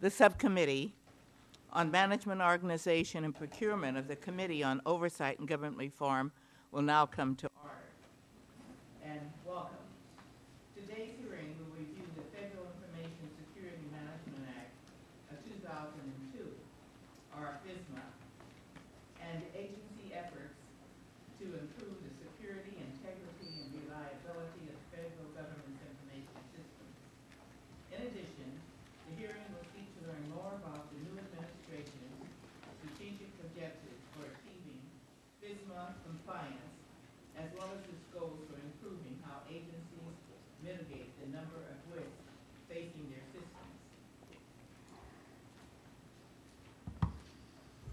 The Subcommittee on Management, Organization, and Procurement of the Committee on Oversight and Government Reform will now come to order. And welcome. Today's hearing will review the Federal Information Security Management Act of 2002, or Fisma, and agency efforts to improve the security, integrity, and reliability of federal government's information systems. In addition, the hearing will seek to learn more about the new administration's strategic objectives for achieving Fisma compliance, as well as its goals for improving how agencies mitigate the number of risks facing their systems.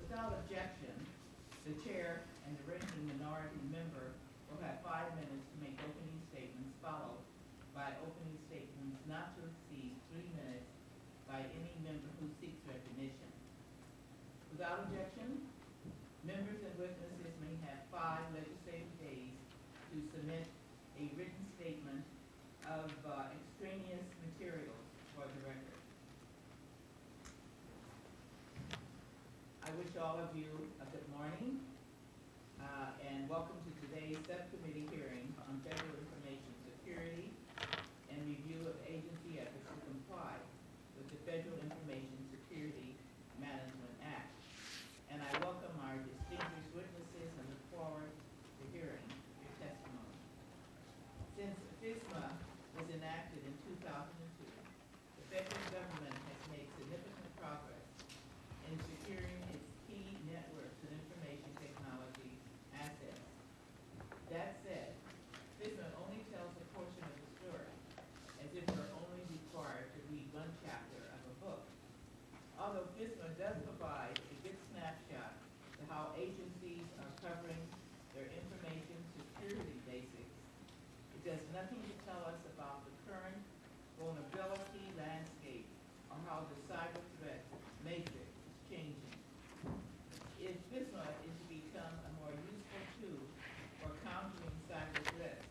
Without objection, the chair and the ranking minority member will have 5 minutes to make opening statements, followed by opening statements not to exceed 3 minutes by any member who seeks recognition. Without objection, members and witnesses may have 5 legislative days to submit a written statement of extraneous materials for the record. I wish all of you a good morning and welcome to today's subcommittee hearing on federal information security and review of agency efforts to comply with the Federal Information Security Management Act. And I welcome our distinguished witnesses and look forward to hearing your testimony. Since FISMA was enacted in 2002, the federal government has made significant progress in securing its key networks and information technology assets. That said, FISMA only tells a portion of the story, as if we're only required to read one chapter of a book. Although FISMA does provide a good snapshot to how agencies are covering their information security basics, it does nothing to tell us about the current vulnerability landscape or how the cyber threat matrix is changing. If FISMA is to become a more useful tool for countering cyber threats,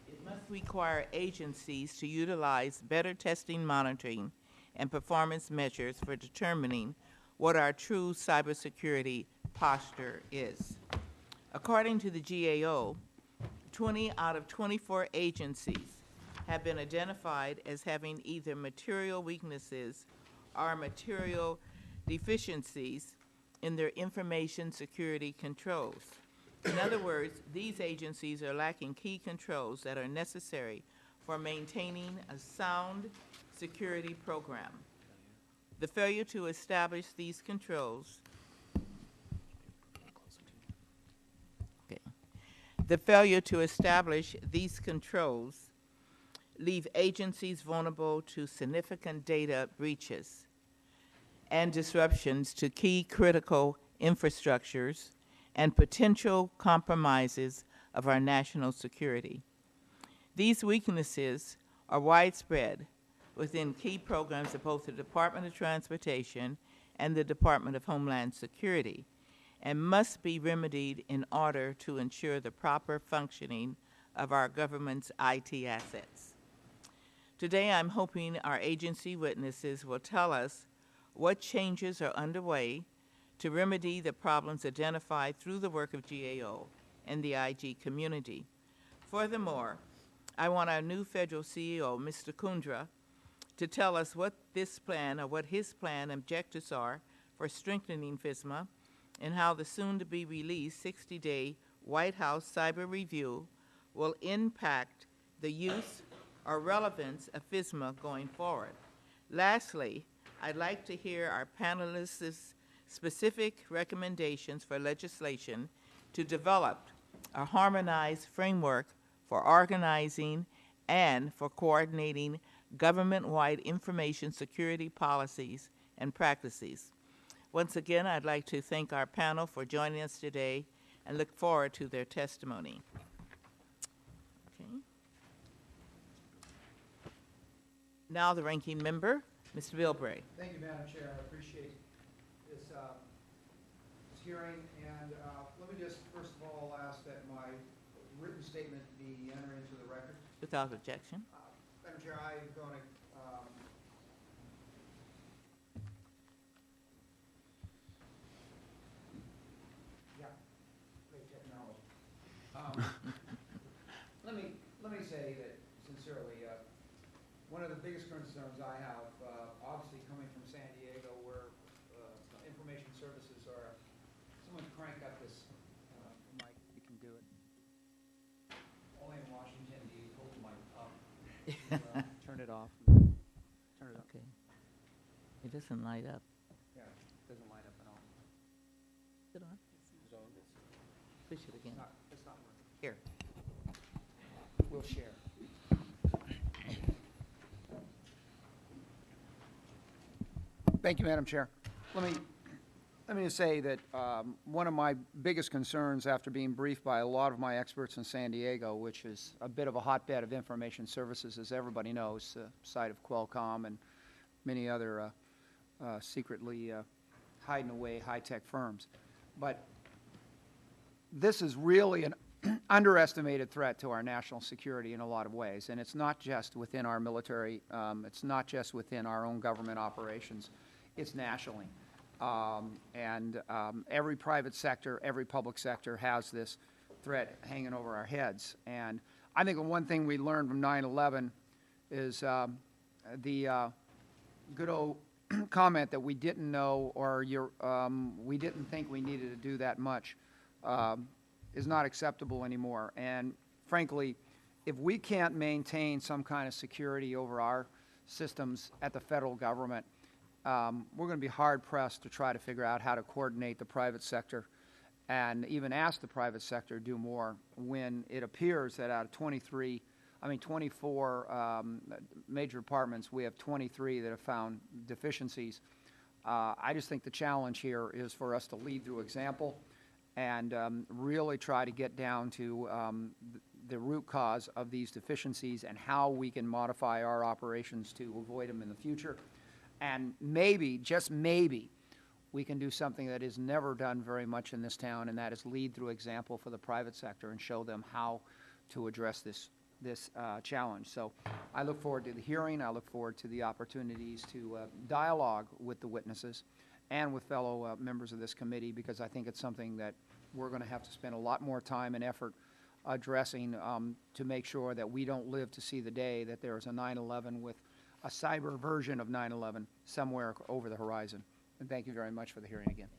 it must require agencies to utilize better testing, monitoring, and performance measures for determining what our true cybersecurity posture is. According to the GAO, 20 out of 24 agencies have been identified as having either material weaknesses or material deficiencies in their information security controls. In other words, these agencies are lacking key controls that are necessary for maintaining a sound security program. The failure to establish these controls leave agencies vulnerable to significant data breaches and disruptions to key critical infrastructures and potential compromises of our national security. These weaknesses are widespread within key programs of both the Department of Transportation and the Department of Homeland Security, and must be remedied in order to ensure the proper functioning of our government's IT assets. Today, I'm hoping our agency witnesses will tell us what changes are underway to remedy the problems identified through the work of GAO and the IG community. Furthermore, I want our new federal CEO, Mr. Kundra, to tell us what this plan or what his plan objectives are for strengthening FISMA and how the soon-to-be-released 60-day White House cyber review will impact the use or relevance of FISMA going forward. Lastly, I'd like to hear our panelists' specific recommendations for legislation to develop a harmonized framework for organizing and for coordinating government-wide information security policies and practices. Once again, I'd like to thank our panel for joining us today and look forward to their testimony. Okay. Now the ranking member, Mr. Bilbray. Thank you, Madam Chair. I appreciate this hearing. And let me just first of all ask that my written statement be entered into the record. Without objection. Madam Chair, I'm going to Let me say that sincerely, one of the biggest concerns I have, obviously coming from San Diego, where information services are, someone crank up this mic, you can do it. Only in Washington do you hold the mic up. Turn it off. Turn it up. Okay. It doesn't light up. Yeah, it doesn't light up at all. Is it on? So Push it again. it's not working. Here. We'll share. Thank you, Madam Chair. Let me just say that one of my biggest concerns after being briefed by a lot of my experts in San Diego, which is a bit of a hotbed of information services, as everybody knows, site of Qualcomm and many other secretly hiding away high-tech firms. But this is really an underestimated threat to our national security in a lot of ways, and it's not just within our military, it's not just within our own government operations, it's nationally. Every private sector, every public sector has this threat hanging over our heads. And I think the one thing we learned from 9/11 is the good old comment that we didn't know or we didn't think we needed to do that much is not acceptable anymore. And frankly, if we can't maintain some kind of security over our systems at the federal government, we're going to be hard-pressed to try to figure out how to coordinate the private sector and even ask the private sector to do more when it appears that out of 24 major departments, we have 23 that have found deficiencies. I just think the challenge here is for us to lead through example and really try to get down to the root cause of these deficiencies and how we can modify our operations to avoid them in the future. And maybe, just maybe, we can do something that is never done very much in this town, and that is lead through example for the private sector and show them how to address this challenge. So I look forward to the hearing. I look forward to the opportunities to dialogue with the witnesses and with fellow members of this committee, because I think it's something that we're going to have to spend a lot more time and effort addressing to make sure that we don't live to see the day that there is a 9/11 with a cyber version of 9/11 somewhere over the horizon. And thank you very much for the hearing again.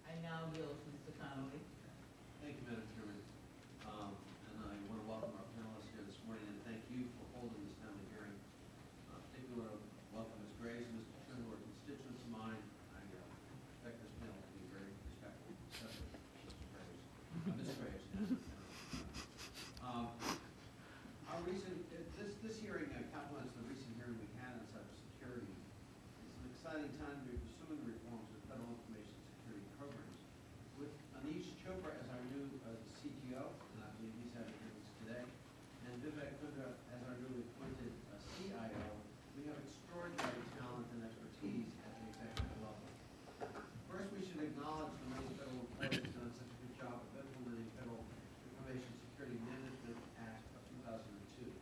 I now yield to Mr. Connolly. Thank you, Madam Chairman. And I want to welcome our panelists here this morning and thank you for holding this timely hearing. Particularly want to welcome Ms. Graves and Mr. Trinh, who are constituents of mine. I expect this panel to be very respectful, especially Mr. Graves. Ms. Graves. Our recent, this hearing complements the recent hearing we had on cybersecurity. It's an exciting time to be pursuing the reforms of federal information security programs. With Anish Chopra as our new CTO, and I believe he's having this today, and Vivek Kundra as our newly appointed CIO, we have extraordinary talent and expertise at the executive level. First, we should acknowledge the many federal employees who have done such a good job of implementing Federal Information Security Management Act of 2002.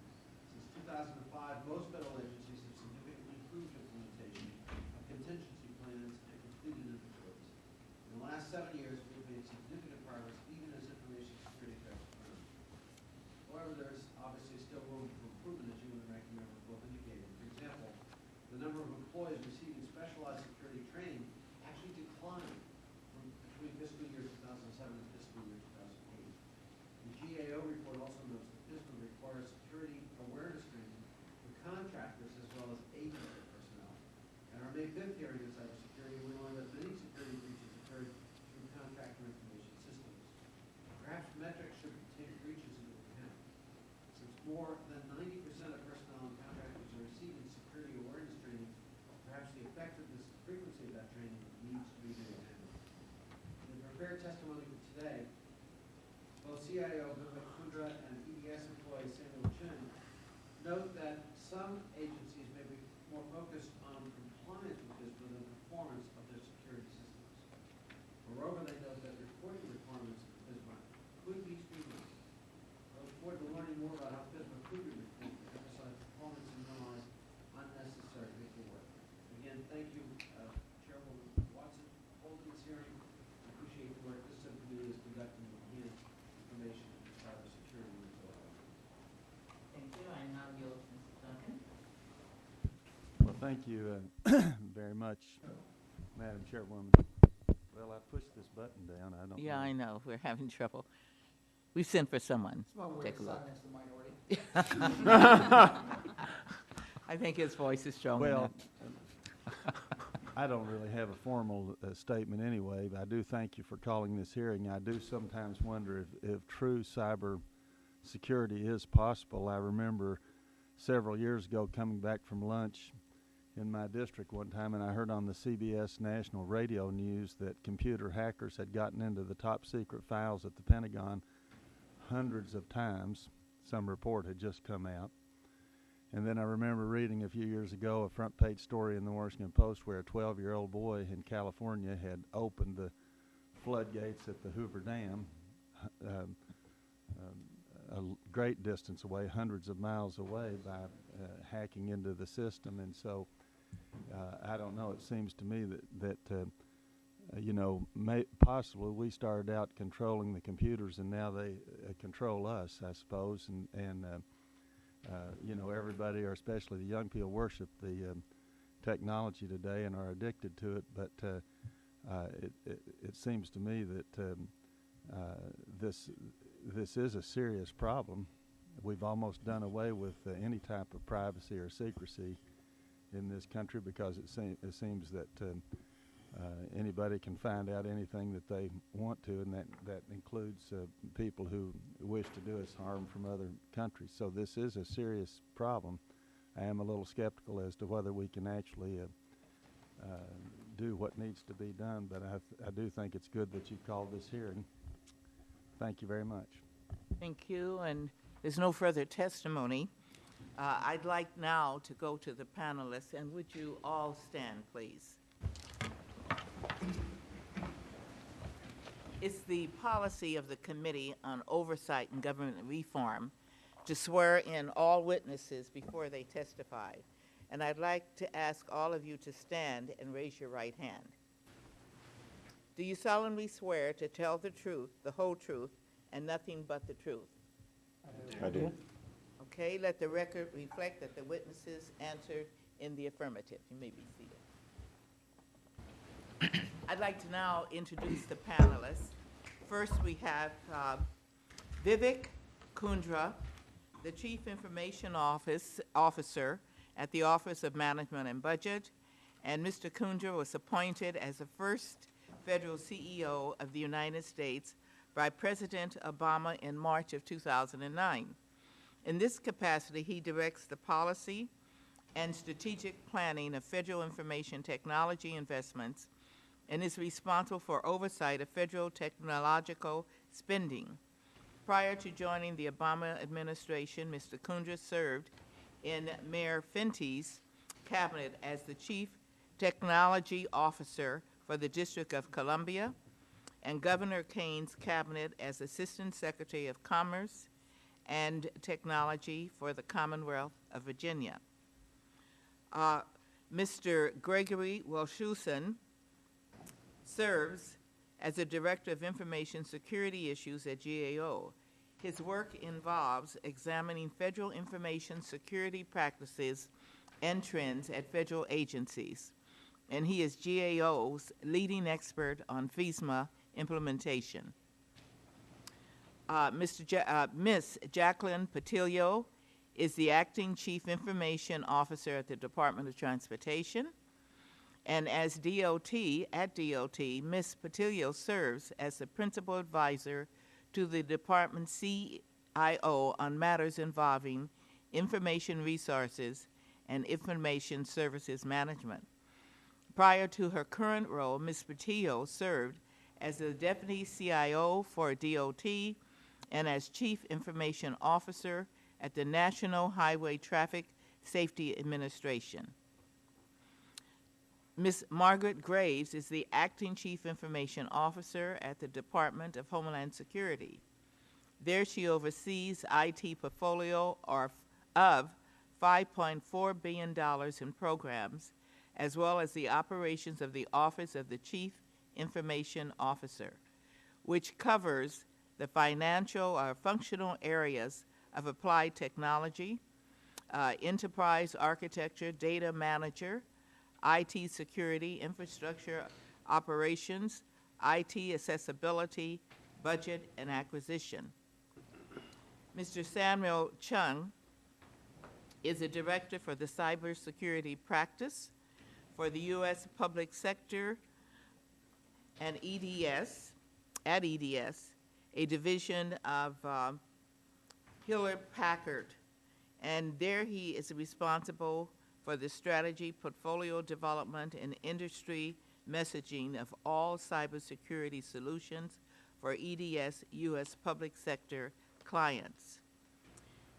Since 2005, most federal agencies have significantly improved implementation of contingency plans and completed inventories. In the last 7 years, we've made significant progress even as information security threats grow. However, there's obviously still room for improvement, as you and the ranking member both indicated. For example, the number of employees receiving specialized security training actually declined between fiscal year 2007 and fiscal year 2008. The GAO report also notes that Fisma requires security awareness training for contractors as well as agency personnel. And our May 5th hearing on cybersecurity, we learned that many security breaches occurred through contractor information systems. Perhaps metrics should take breaches into account. Since more than 90% of personnel and contractors are receiving security awareness training, perhaps the effectiveness and frequency of that training needs to be examined. In the prepared testimony for today, both CIO Vivek Kundra and EDS employee Samuel Chin note that some agencies may be more focused on compliance with FISMA than performance of their security systems. Moreover, they note that reporting requirements of FISMA could be streamlined. I look forward to learning more about how FISMA could be reformed to emphasize performance and minimize unnecessary paperwork. Again, thank you, Chairwoman Watson, for holding this hearing. I appreciate the work this subcommittee is conducting to enhance information and Thank you very much, Madam Chairwoman. Well, I pushed this button down. I don't Yeah, know. I know, we're having trouble. We've sent for someone. It's one way Take to a look. silence the minority. I think his voice is strong Well, enough. I don't really have a formal statement anyway, but I do thank you for calling this hearing. I do sometimes wonder if true cyber security is possible. I remember several years ago coming back from lunch in my district one time, and I heard on the CBS national radio news that computer hackers had gotten into the top secret files at the Pentagon hundreds of times. Some report had just come out. And then I remember reading a few years ago a front page story in the Washington Post where a 12-year-old boy in California had opened the floodgates at the Hoover Dam a great distance away, hundreds of miles away, by hacking into the system. And so I don't know, it seems to me that you know, possibly we started out controlling the computers and now they control us, I suppose, and you know, everybody, or especially the young people, worship the technology today and are addicted to it. But it seems to me that this is a serious problem. We've almost done away with any type of privacy or secrecy in this country because it seems that anybody can find out anything that they want to, and that includes people who wish to do us harm from other countries. So this is a serious problem. I am a little skeptical as to whether we can actually do what needs to be done, but I do think it's good that you called this hearing. Thank you very much. Thank you, and there's no further testimony. I'd like now to go to the panelists, and would you all stand, please? It's the policy of the Committee on Oversight and Government Reform to swear in all witnesses before they testify. And I'd like to ask all of you to stand and raise your right hand. Do you solemnly swear to tell the truth, the whole truth, and nothing but the truth? I do. Okay, let the record reflect that the witnesses answered in the affirmative. You may be seated. I'd like to now introduce the panelists. First, we have Vivek Kundra, the Chief Information Officer at the Office of Management and Budget, and Mr. Kundra was appointed as the first federal CEO of the United States by President Obama in March of 2009. In this capacity, he directs the policy and strategic planning of federal information technology investments and is responsible for oversight of federal technological spending. Prior to joining the Obama administration, Mr. Kundra served in Mayor Fenty's cabinet as the Chief Technology Officer for the District of Columbia and Governor Kane's cabinet as Assistant Secretary of Commerce and Technology for the Commonwealth of Virginia. Mr. Gregory Welshusen serves as the Director of Information Security Issues at GAO. His work involves examining federal information security practices and trends at federal agencies, and he is GAO's leading expert on Fisma implementation. Ms. Jacqueline Patillo is the Acting Chief Information Officer at the Department of Transportation, and as DOT, Ms. Patillo serves as the Principal Advisor to the Department's CIO on matters involving information resources and information services management. Prior to her current role, Ms. Patillo served as the Deputy CIO for DOT and as Chief Information Officer at the National Highway Traffic Safety Administration. Ms. Margaret Graves is the Acting Chief Information Officer at the Department of Homeland Security. There she oversees IT portfolio of $5.4 billion in programs, as well as the operations of the Office of the Chief Information Officer, which covers the financial or functional areas of applied technology, enterprise architecture, data manager, IT security, infrastructure operations, IT accessibility, budget, and acquisition. Mr. Samuel Chung is a director for the cybersecurity practice for the U.S. public sector and EDS, a division of Hewlett-Packard. And there he is responsible for the strategy, portfolio development, and industry messaging of all cybersecurity solutions for EDS U.S. public sector clients.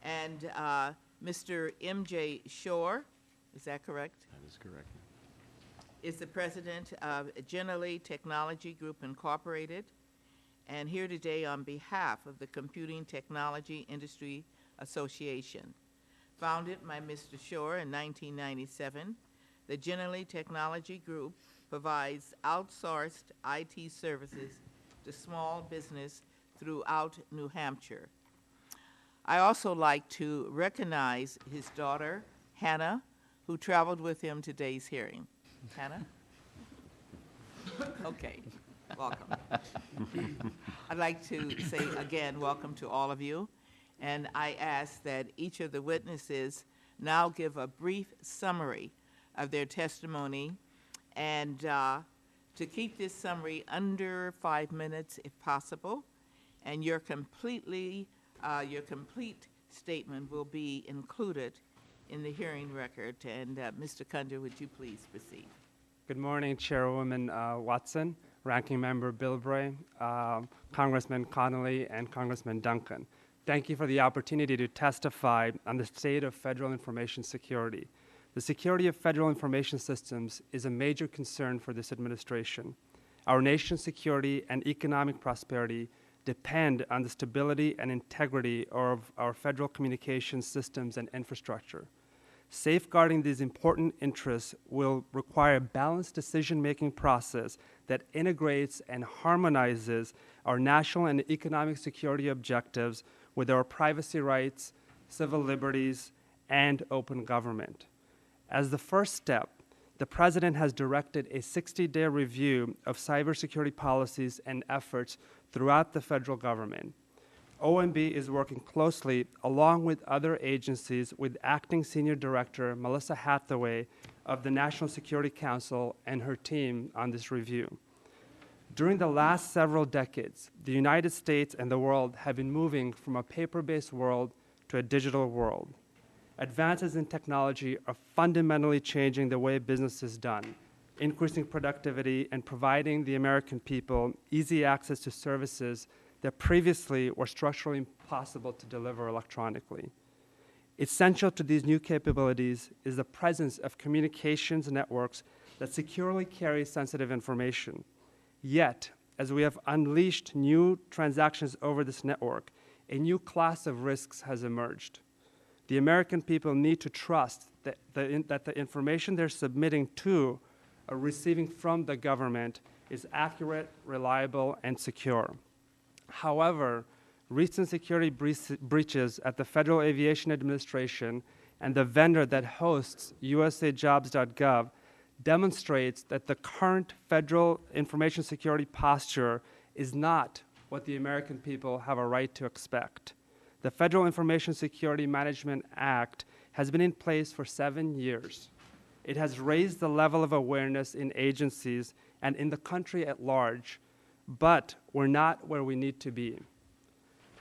And Mr. M.J. Shore, is that correct? That is correct. Is the president of Generally Technology Group Incorporated, and here today on behalf of the Computing Technology Industry Association. Founded by Mr. Shore in 1997, the Generally Technology Group provides outsourced IT services to small business throughout New Hampshire. I also like to recognize his daughter, Hannah, who traveled with him to today's hearing. Hannah? Okay, welcome. I'd like to say again, welcome to all of you. And I ask that each of the witnesses now give a brief summary of their testimony, and to keep this summary under 5 minutes if possible. And your complete statement will be included in the hearing record. And Mr. Kunder, would you please proceed? Good morning, Chairwoman Watson, Ranking Member Bilbray, Congressman Connolly, and Congressman Duncan. Thank you for the opportunity to testify on the state of federal information security. The security of federal information systems is a major concern for this administration. Our nation's security and economic prosperity depend on the stability and integrity of our federal communications systems and infrastructure. Safeguarding these important interests will require a balanced decision-making process that integrates and harmonizes our national and economic security objectives with our privacy rights, civil liberties, and open government. As the first step, the President has directed a 60-day review of cybersecurity policies and efforts throughout the federal government. OMB is working closely, along with other agencies, with Acting Senior Director Melissa Hathaway of the National Security Council and her team on this review. During the last several decades, the United States and the world have been moving from a paper-based world to a digital world. Advances in technology are fundamentally changing the way business is done, increasing productivity and providing the American people easy access to services that previously were structurally impossible to deliver electronically. Essential to these new capabilities is the presence of communications networks that securely carry sensitive information. Yet, as we have unleashed new transactions over this network, a new class of risks has emerged. The American people need to trust that the information they're submitting to or receiving from the government is accurate, reliable, and secure. However, recent security breaches at the Federal Aviation Administration and the vendor that hosts usajobs.gov demonstrates that the current federal information security posture is not what the American people have a right to expect. The Federal Information Security Management Act has been in place for 7 years. It has raised the level of awareness in agencies and in the country at large, but we're not where we need to be.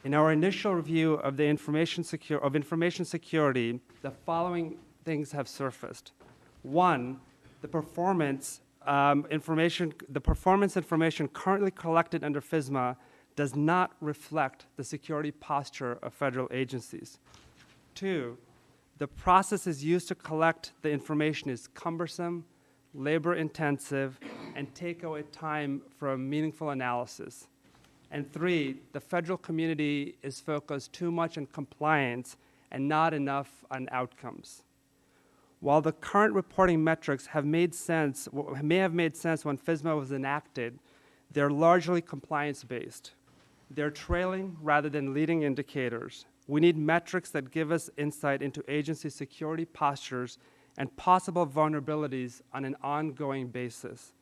In our initial review of the information security, the following things have surfaced. One, the performance information currently collected under Fisma does not reflect the security posture of federal agencies. Two, the processes used to collect the information is cumbersome, labor-intensive, and take away time from meaningful analysis. And three, the federal community is focused too much on compliance and not enough on outcomes. While the current reporting metrics may have made sense when Fisma was enacted, they're largely compliance-based. They're trailing rather than leading indicators, We need metrics that give us insight into agency security postures and possible vulnerabilities on an ongoing basis.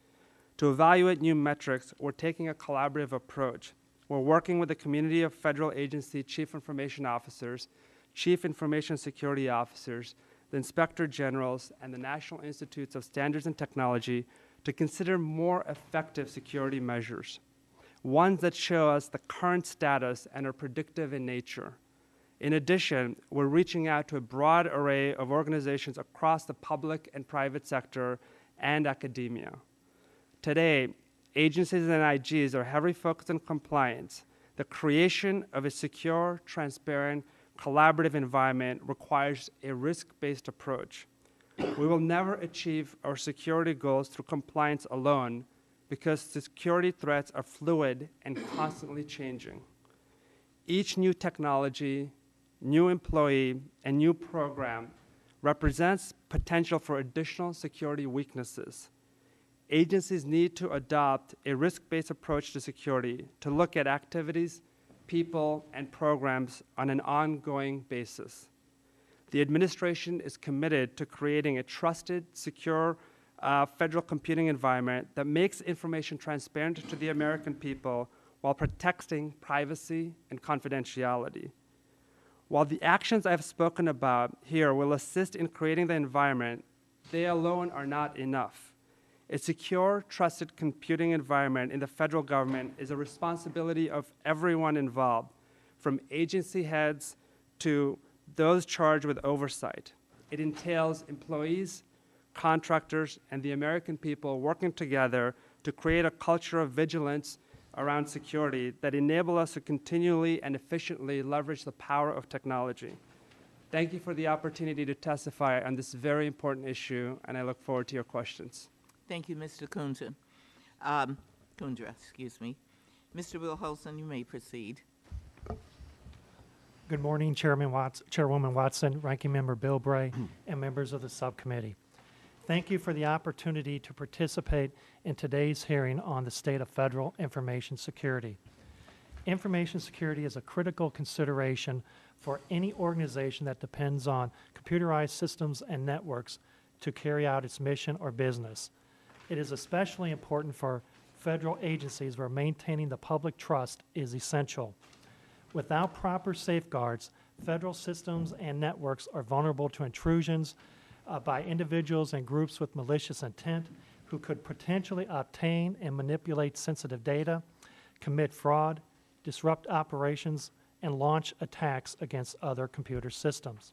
To evaluate new metrics, we're taking a collaborative approach. We're working with the community of federal agency chief information officers, chief information security officers, the inspector generals, and the National Institutes of Standards and Technology to consider more effective security measures, ones that show us the current status and are predictive in nature. In addition, we're reaching out to a broad array of organizations across the public and private sector and academia. Today, agencies and IGs are heavily focused on compliance. The creation of a secure, transparent, collaborative environment requires a risk-based approach. We will never achieve our security goals through compliance alone because security threats are fluid and constantly changing. Each new technology, new employee, and new program represents potential for additional security weaknesses. Agencies need to adopt a risk-based approach to security to look at activities, people, and programs on an ongoing basis. The administration is committed to creating a trusted, secure federal computing environment that makes information transparent to the American people while protecting privacy and confidentiality. While the actions I've spoken about here will assist in creating the environment, they alone are not enough. A secure, trusted computing environment in the federal government is a responsibility of everyone involved, from agency heads to those charged with oversight. It entails employees, contractors, and the American people working together to create a culture of vigilance around security that enable us to continually and efficiently leverage the power of technology. Thank you for the opportunity to testify on this very important issue, and I look forward to your questions. Thank you, Mr. Kundra. Excuse me. Mr. Wilholson, you may proceed. Good morning, Chairwoman Watson, Ranking Member Bilbray, and members of the subcommittee. Thank you for the opportunity to participate in today's hearing on the state of federal information security. Information security is a critical consideration for any organization that depends on computerized systems and networks to carry out its mission or business. It is especially important for federal agencies where maintaining the public trust is essential. Without proper safeguards, federal systems and networks are vulnerable to intrusions by individuals and groups with malicious intent who could potentially obtain and manipulate sensitive data, commit fraud, disrupt operations, and launch attacks against other computer systems.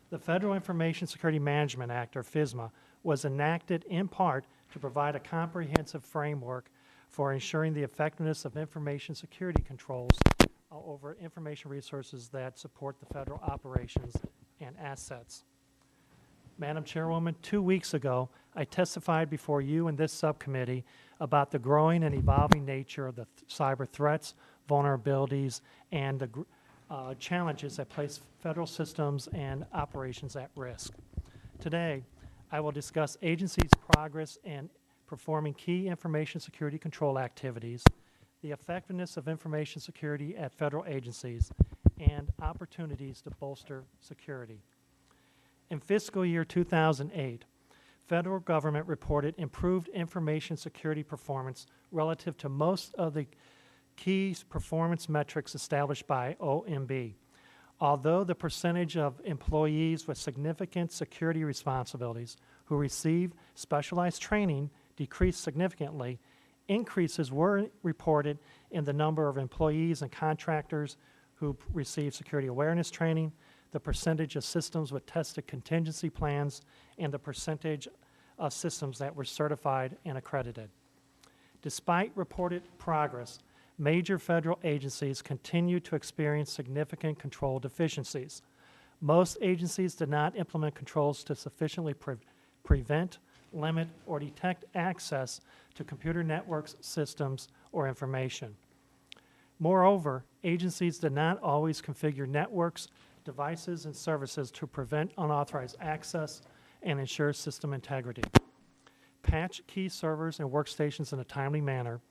The Federal Information Security Management Act, or Fisma, was enacted in part to provide a comprehensive framework for ensuring the effectiveness of information security controls over information resources that support the federal operations and assets. Madam Chairwoman, 2 weeks ago, I testified before you and this subcommittee about the growing and evolving nature of the cyber threats, vulnerabilities, and the challenges that place federal systems and operations at risk. Today, I will discuss agencies' progress in performing key information security control activities, the effectiveness of information security at federal agencies, and opportunities to bolster security. In fiscal year 2008, federal government reported improved information security performance relative to most of the key performance metrics established by OMB. Although the percentage of employees with significant security responsibilities who receive specialized training decreased significantly, increases were reported in the number of employees and contractors who receive security awareness training, the percentage of systems with tested contingency plans, and the percentage of systems that were certified and accredited. Despite reported progress, major federal agencies continue to experience significant control deficiencies. Most agencies did not implement controls to sufficiently prevent, limit, or detect access to computer networks, systems, or information. Moreover, agencies did not always configure networks, devices, and services to prevent unauthorized access and ensure system integrity, patch key servers and workstations in a timely manner,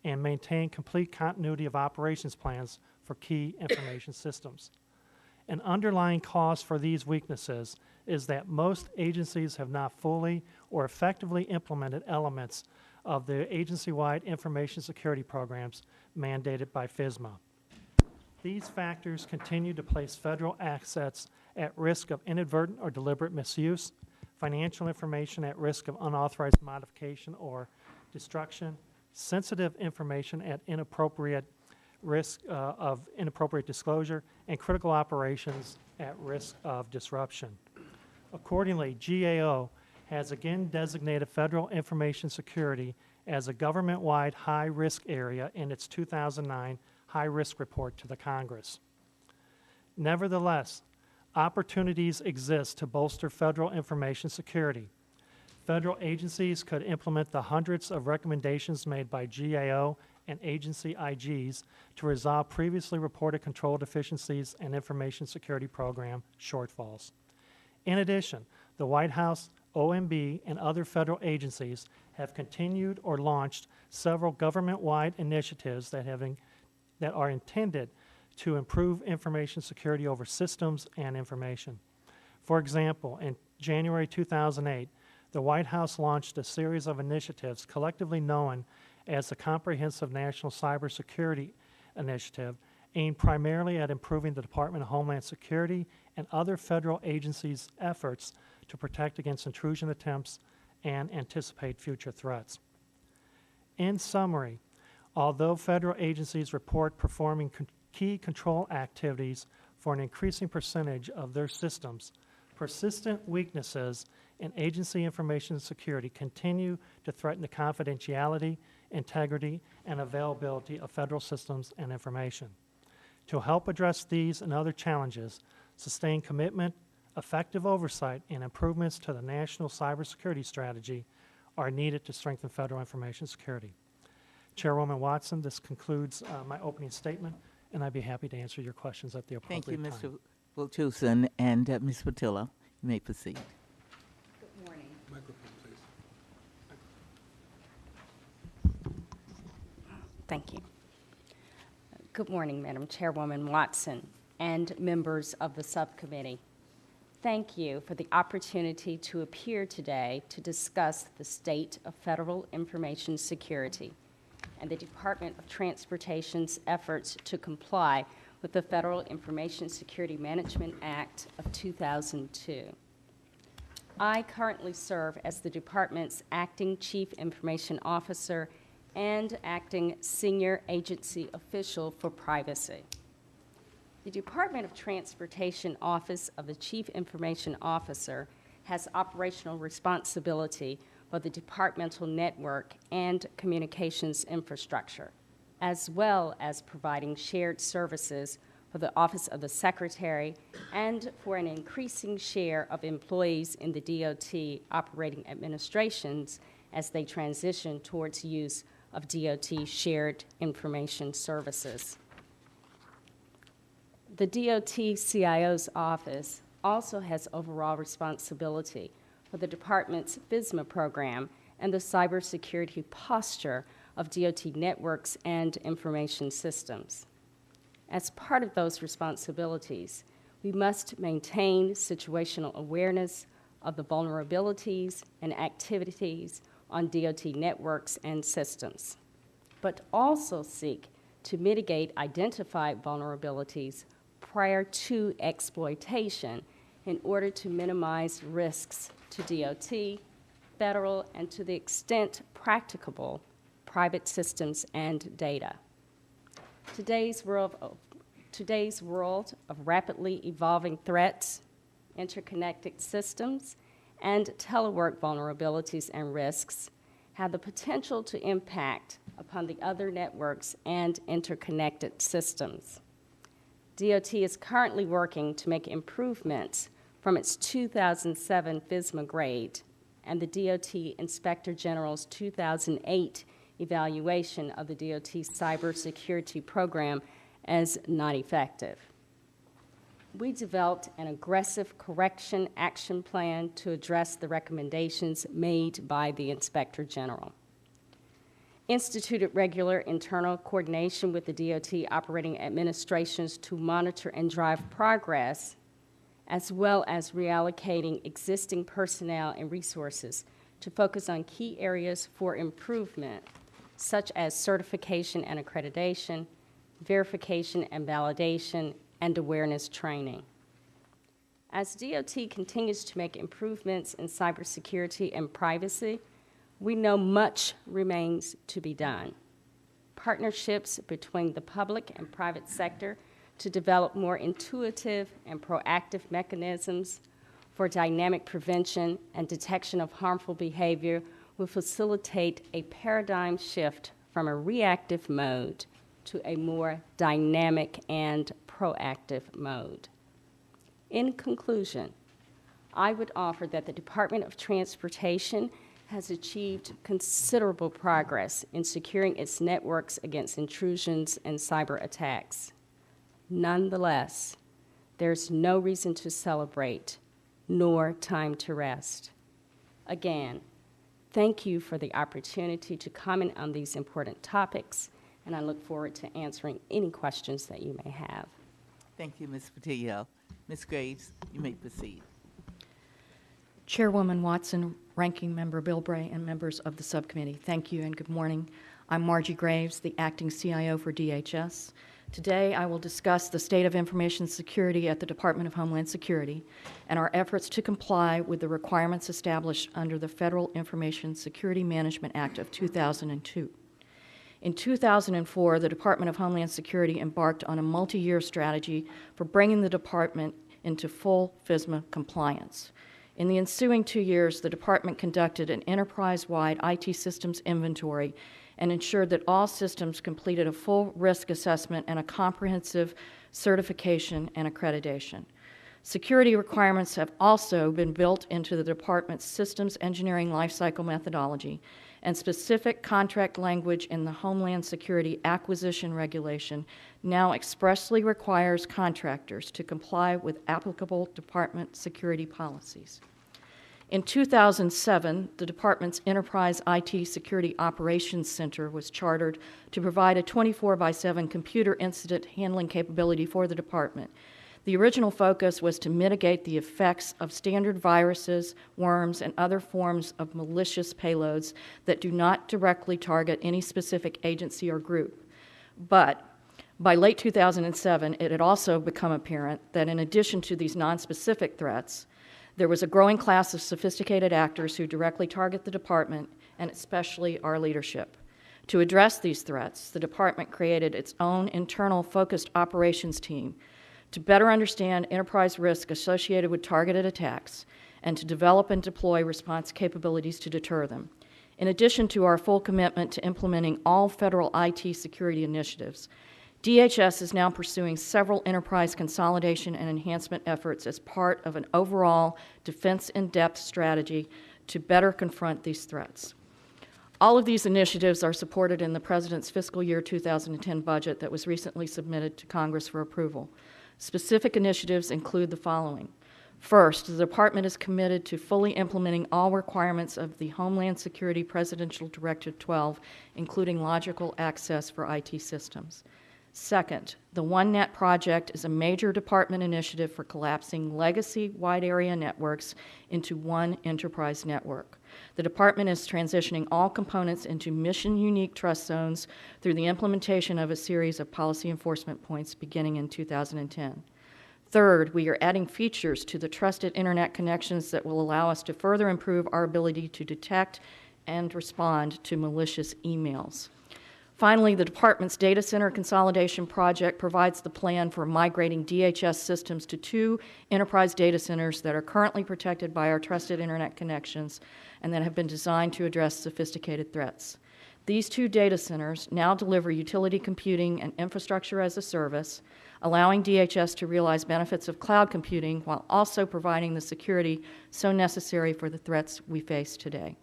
and maintain complete continuity of operations plans for key information systems. An underlying cause for these weaknesses is that most agencies have not fully or effectively implemented elements of the agency-wide information security programs mandated by Fisma. These factors continue to place federal assets at risk of inadvertent or deliberate misuse, financial information at risk of unauthorized modification or destruction, sensitive information at inappropriate risk of inappropriate disclosure, and critical operations at risk of disruption. Accordingly, GAO has again designated federal information security as a government-wide high-risk area in its 2009 high-risk report to the Congress. Nevertheless, opportunities exist to bolster federal information security. Federal agencies could implement the hundreds of recommendations made by GAO and agency IGs to resolve previously reported control deficiencies and information security program shortfalls. In addition, the White House, OMB, and other federal agencies have continued or launched several government-wide initiatives that are intended to improve information security over systems and information. For example, in January 2008, the White House launched a series of initiatives collectively known as the Comprehensive National Cybersecurity Initiative, aimed primarily at improving the Department of Homeland Security and other federal agencies' efforts to protect against intrusion attempts and anticipate future threats. In summary, although federal agencies report performing key control activities for an increasing percentage of their systems, persistent weaknesses in agency information security continue to threaten the confidentiality, integrity, and availability of federal systems and information. To help address these and other challenges, sustained commitment, effective oversight, and improvements to the national cybersecurity strategy are needed to strengthen federal information security. Chairwoman Watson, this concludes my opening statement, and I'd be happy to answer your questions at the appropriate time. Thank you, Mr. Wiltusen, and Ms. Patilla, you may proceed. Good morning. Microphone, please. Thank you. Good morning, Madam Chairwoman Watson and members of the subcommittee. Thank you for the opportunity to appear today to discuss the state of federal information security and the Department of Transportation's efforts to comply with the Federal Information Security Management Act of 2002. I currently serve as the department's acting Chief Information Officer and acting Senior Agency Official for Privacy. The Department of Transportation Office of the Chief Information Officer has operational responsibility for the departmental network and communications infrastructure, as well as providing shared services for the Office of the Secretary and for an increasing share of employees in the DOT operating administrations as they transition towards use of DOT shared information services. The DOT CIO's office also has overall responsibility for the department's Fisma program and the cybersecurity posture of DOT networks and information systems. As part of those responsibilities, we must maintain situational awareness of the vulnerabilities and activities on DOT networks and systems, but also seek to mitigate identified vulnerabilities prior to exploitation in order to minimize risks to DOT, federal, and to the extent practicable, private systems and data. Today's world of rapidly evolving threats, interconnected systems, and telework vulnerabilities and risks have the potential to impact upon the other networks and interconnected systems. DOT is currently working to make improvements from its 2007 Fisma grade and the DOT Inspector General's 2008 evaluation of the DOT cybersecurity program as not effective. We developed an aggressive correction action plan to address the recommendations made by the Inspector General. instituted regular internal coordination with the DOT operating administrations to monitor and drive progress, as well as reallocating existing personnel and resources to focus on key areas for improvement, such as certification and accreditation, verification and validation, and awareness training. As DOT continues to make improvements in cybersecurity and privacy, we know much remains to be done. Partnerships between the public and private sector to develop more intuitive and proactive mechanisms for dynamic prevention and detection of harmful behavior will facilitate a paradigm shift from a reactive mode to a more dynamic and proactive mode. In conclusion, I would offer that the Department of Transportation has achieved considerable progress in securing its networks against intrusions and cyber attacks. Nonetheless, there's no reason to celebrate, nor time to rest. Again, thank you for the opportunity to comment on these important topics, and I look forward to answering any questions that you may have. Thank you, Ms. Patillo. Ms. Graves, you may proceed. Chairwoman Watson, Ranking Member Bilbray, and members of the subcommittee, thank you and good morning. I'm Margie Graves, the Acting CIO for DHS. Today, I will discuss the state of information security at the Department of Homeland Security and our efforts to comply with the requirements established under the Federal Information Security Management Act of 2002. In 2004, the Department of Homeland Security embarked on a multi-year strategy for bringing the department into full Fisma compliance. In the ensuing 2 years, the department conducted an enterprise-wide IT systems inventory and ensured that all systems completed a full risk assessment and a comprehensive certification and accreditation. Security requirements have also been built into the department's systems engineering lifecycle methodology, and specific contract language in the Homeland Security Acquisition Regulation now expressly requires contractors to comply with applicable department security policies. In 2007, the department's Enterprise IT Security Operations Center was chartered to provide a 24/7 computer incident handling capability for the department. The original focus was to mitigate the effects of standard viruses, worms, and other forms of malicious payloads that do not directly target any specific agency or group. But by late 2007, it had also become apparent that in addition to these nonspecific threats, there was a growing class of sophisticated actors who directly target the department, and especially our leadership. To address these threats, the department created its own internal focused operations team to better understand enterprise risk associated with targeted attacks and to develop and deploy response capabilities to deter them. In addition to our full commitment to implementing all federal IT security initiatives, DHS is now pursuing several enterprise consolidation and enhancement efforts as part of an overall defense in-depth strategy to better confront these threats. All of these initiatives are supported in the President's fiscal year 2010 budget that was recently submitted to Congress for approval. Specific initiatives include the following. First, the Department is committed to fully implementing all requirements of the Homeland Security Presidential Directive 12, including logical access for IT systems. Second, the OneNet project is a major department initiative for collapsing legacy wide area networks into one enterprise network. The department is transitioning all components into mission-unique trust zones through the implementation of a series of policy enforcement points beginning in 2010. Third, we are adding features to the trusted internet connections that will allow us to further improve our ability to detect and respond to malicious emails. Finally, the department's data center consolidation project provides the plan for migrating DHS systems to 2 enterprise data centers that are currently protected by our trusted internet connections and that have been designed to address sophisticated threats. These 2 data centers now deliver utility computing and infrastructure as a service, allowing DHS to realize benefits of cloud computing while also providing the security so necessary for the threats we face today.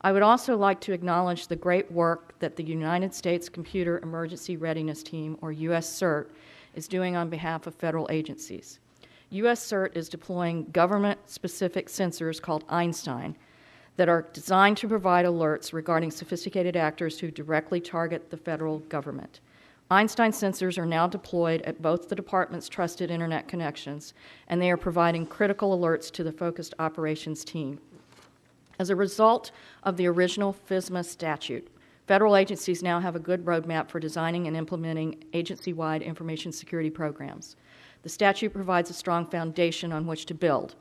I would also like to acknowledge the great work that the United States Computer Emergency Readiness Team, or USCERT, is doing on behalf of federal agencies. USCERT is deploying government-specific sensors called Einstein that are designed to provide alerts regarding sophisticated actors who directly target the federal government. Einstein sensors are now deployed at both the department's trusted internet connections, and they are providing critical alerts to the focused operations team. As a result of the original Fisma statute, federal agencies now have a good roadmap for designing and implementing agency-wide information security programs. The statute provides a strong foundation on which to build.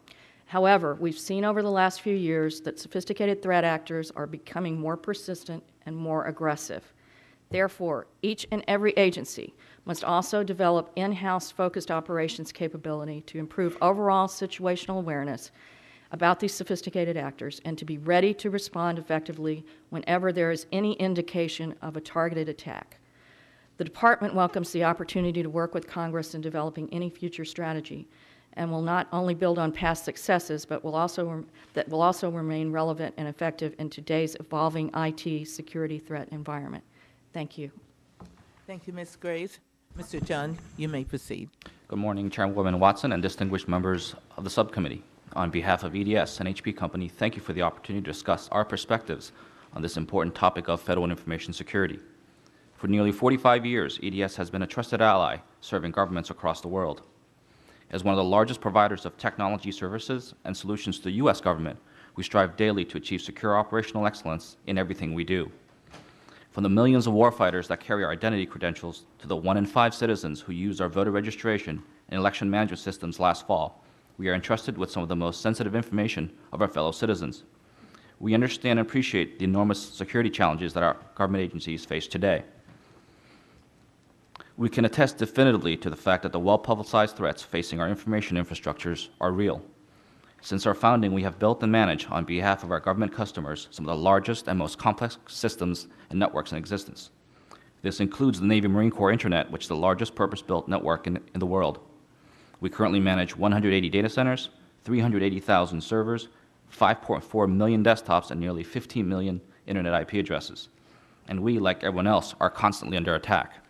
However, we've seen over the last few years that sophisticated threat actors are becoming more persistent and more aggressive. Therefore, each and every agency must also develop in-house focused operations capability to improve overall situational awareness about these sophisticated actors and to be ready to respond effectively whenever there is any indication of a targeted attack. The Department welcomes the opportunity to work with Congress in developing any future strategy and will not only build on past successes, but will also remain relevant and effective in today's evolving IT security threat environment. Thank you. Thank you, Ms. Graves. Mr. Chun, you may proceed. Good morning, Chairwoman Watson and distinguished members of the subcommittee. On behalf of EDS and HP Company, thank you for the opportunity to discuss our perspectives on this important topic of federal information security. For nearly 45 years, EDS has been a trusted ally serving governments across the world. As one of the largest providers of technology services and solutions to the U.S. government, we strive daily to achieve secure operational excellence in everything we do. From the millions of warfighters that carry our identity credentials to the 1 in 5 citizens who used our voter registration and election management systems last fall, we are entrusted with some of the most sensitive information of our fellow citizens. We understand and appreciate the enormous security challenges that our government agencies face today. We can attest definitively to the fact that the well-publicized threats facing our information infrastructures are real. Since our founding, we have built and managed, on behalf of our government customers, some of the largest and most complex systems and networks in existence. This includes the Navy Marine Corps Internet, which is the largest purpose-built network in the world. We currently manage 180 data centers, 380,000 servers, 5.4 million desktops, and nearly 15 million Internet IP addresses. And we, like everyone else, are constantly under attack.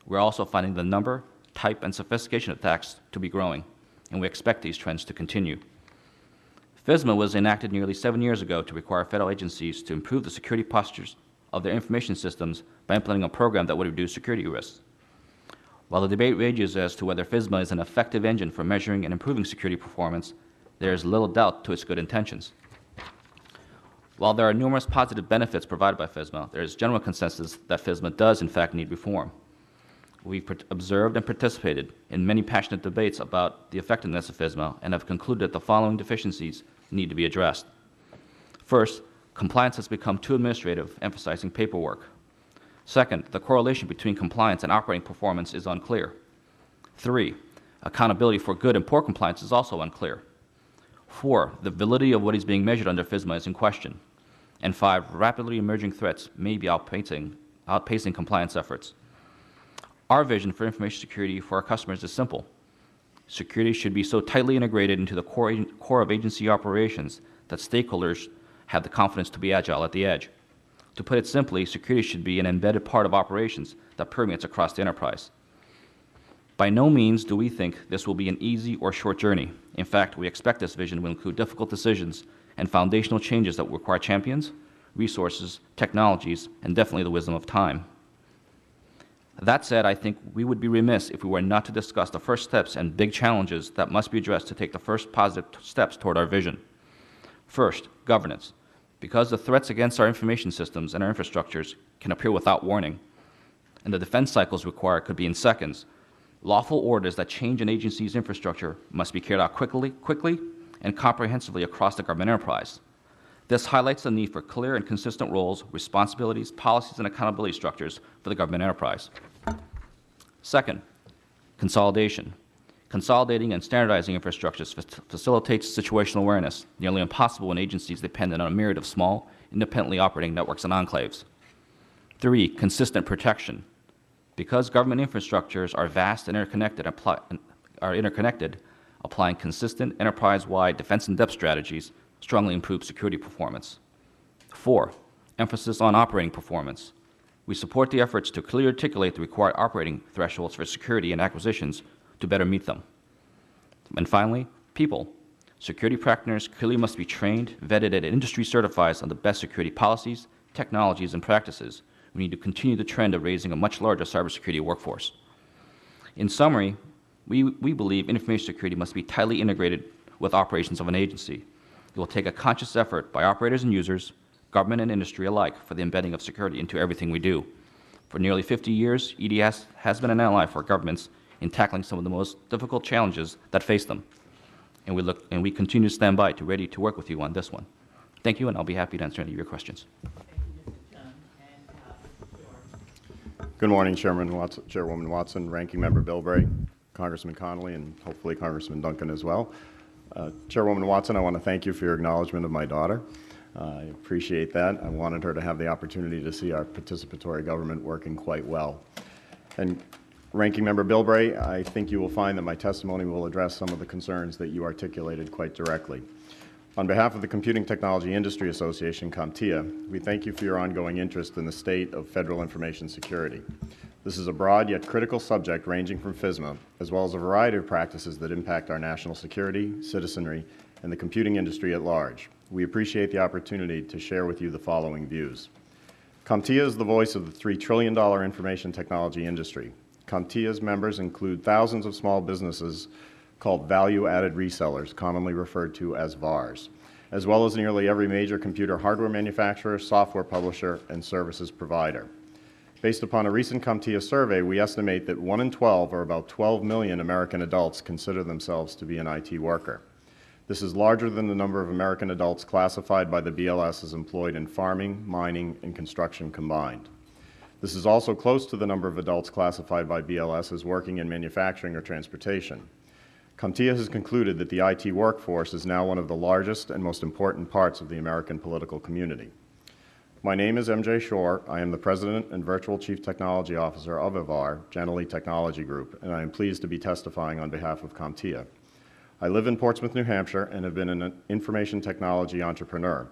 We're also finding the number, type, and sophistication of attacks to be growing, and we expect these trends to continue. Fisma was enacted nearly 7 years ago to require federal agencies to improve the security postures of their information systems by implementing a program that would reduce security risks. While the debate rages as to whether Fisma is an effective engine for measuring and improving security performance, there is little doubt to its good intentions. While there are numerous positive benefits provided by Fisma, there is general consensus that Fisma does in fact need reform. We've observed and participated in many passionate debates about the effectiveness of Fisma and have concluded that the following deficiencies need to be addressed. First, compliance has become too administrative, emphasizing paperwork. Second, the correlation between compliance and operating performance is unclear. 3, accountability for good and poor compliance is also unclear. 4, the validity of what is being measured under Fisma is in question. And 5, rapidly emerging threats may be outpacing compliance efforts. Our vision for information security for our customers is simple. Security should be so tightly integrated into the core of agency operations that stakeholders have the confidence to be agile at the edge. To put it simply, security should be an embedded part of operations that permeates across the enterprise. By no means do we think this will be an easy or short journey. In fact, we expect this vision will include difficult decisions and foundational changes that will require champions, resources, technologies, and definitely the wisdom of time. That said, I think we would be remiss if we were not to discuss the first steps and big challenges that must be addressed to take the first positive steps toward our vision. First, governance. Because the threats against our information systems and our infrastructures can appear without warning, and the defense cycles required could be in seconds, lawful orders that change an agency's infrastructure must be carried out quickly and comprehensively across the government enterprise. This highlights the need for clear and consistent roles, responsibilities, policies, and accountability structures for the government enterprise. Second, consolidation. Consolidating and standardizing infrastructures facilitates situational awareness, nearly impossible when agencies depend on a myriad of small, independently operating networks and enclaves. 3, consistent protection. Because government infrastructures are vast and interconnected, applying consistent enterprise-wide defense in-depth strategies strongly improves security performance. 4, emphasis on operating performance. We support the efforts to clearly articulate the required operating thresholds for security and acquisitions to better meet them. And finally, people. Security practitioners clearly must be trained, vetted, and industry certified on the best security policies, technologies, and practices. We need to continue the trend of raising a much larger cybersecurity workforce. In summary, we believe information security must be tightly integrated with operations of an agency. It will take a conscious effort by operators and users, government and industry alike, for the embedding of security into everything we do. For nearly 50 years, EDS has been an ally for governments in tackling some of the most difficult challenges that face them. And we continue to stand by ready to work with you on this one. Thank you, and I'll be happy to answer any of your questions. Thank you, Mr. Chung. And Mr. George. Good morning, Chairwoman Watson, Ranking Member Bilbray, Congressman Connolly, and hopefully Congressman Duncan as well. Chairwoman Watson, I want to thank you for your acknowledgement of my daughter. I appreciate that. I wanted her to have the opportunity to see our participatory government working quite well. And Ranking Member Bilbray, I think you will find that my testimony will address some of the concerns that you articulated quite directly. On behalf of the Computing Technology Industry Association, CompTIA, we thank you for your ongoing interest in the state of federal information security. This is a broad yet critical subject ranging from Fisma, as well as a variety of practices that impact our national security, citizenry, and the computing industry at large. We appreciate the opportunity to share with you the following views. CompTIA is the voice of the $3 trillion information technology industry. CompTIA's members include thousands of small businesses called value-added resellers, commonly referred to as VARs, as well as nearly every major computer hardware manufacturer, software publisher, and services provider. Based upon a recent CompTIA survey, we estimate that 1 in 12, or about 12 million American adults, consider themselves to be an IT worker. This is larger than the number of American adults classified by the BLS as employed in farming, mining, and construction combined. This is also close to the number of adults classified by BLS as working in manufacturing or transportation. CompTIA has concluded that the IT workforce is now one of the largest and most important parts of the American political community. My name is MJ Shore. I am the President and Virtual Chief Technology Officer of VAR, Genely Technology Group, and I am pleased to be testifying on behalf of CompTIA. I live in Portsmouth, New Hampshire, and have been an information technology entrepreneur.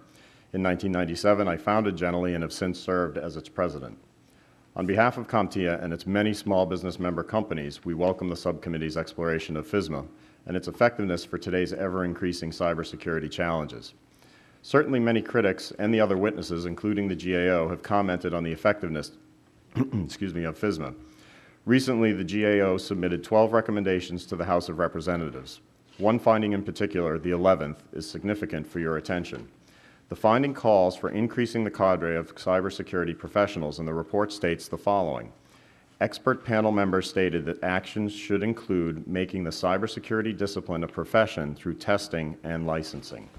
In 1997, I founded Genely and have since served as its president. On behalf of CompTIA and its many small business member companies, we welcome the subcommittee's exploration of Fisma and its effectiveness for today's ever-increasing cybersecurity challenges. Certainly many critics and the other witnesses, including the GAO, have commented on the effectiveness of Fisma. Recently, the GAO submitted 12 recommendations to the House of Representatives. One finding in particular, the 11th, is significant for your attention. The finding calls for increasing the cadre of cybersecurity professionals, and the report states the following. Expert panel members stated that actions should include making the cybersecurity discipline a profession through testing and licensing.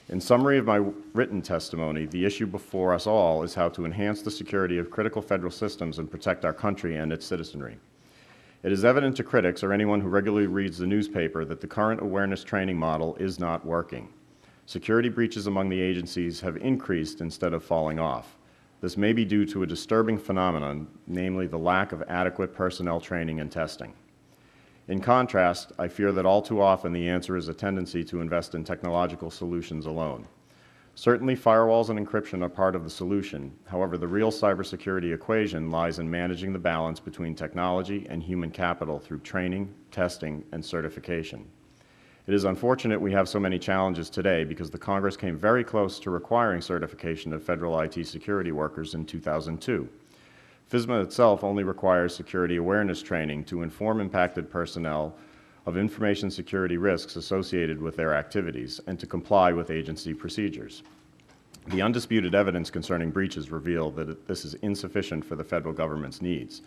In summary of my written testimony, the issue before us all is how to enhance the security of critical federal systems and protect our country and its citizenry. It is evident to critics or anyone who regularly reads the newspaper that the current awareness training model is not working. Security breaches among the agencies have increased instead of falling off. This may be due to a disturbing phenomenon, namely the lack of adequate personnel training and testing. In contrast, I fear that all too often the answer is a tendency to invest in technological solutions alone. Certainly, firewalls and encryption are part of the solution. However, the real cybersecurity equation lies in managing the balance between technology and human capital through training, testing, and certification. It is unfortunate we have so many challenges today because the Congress came very close to requiring certification of federal IT security workers in 2002. Fisma itself only requires security awareness training to inform impacted personnel of information security risks associated with their activities and to comply with agency procedures. The undisputed evidence concerning breaches reveal that this is insufficient for the federal government's needs.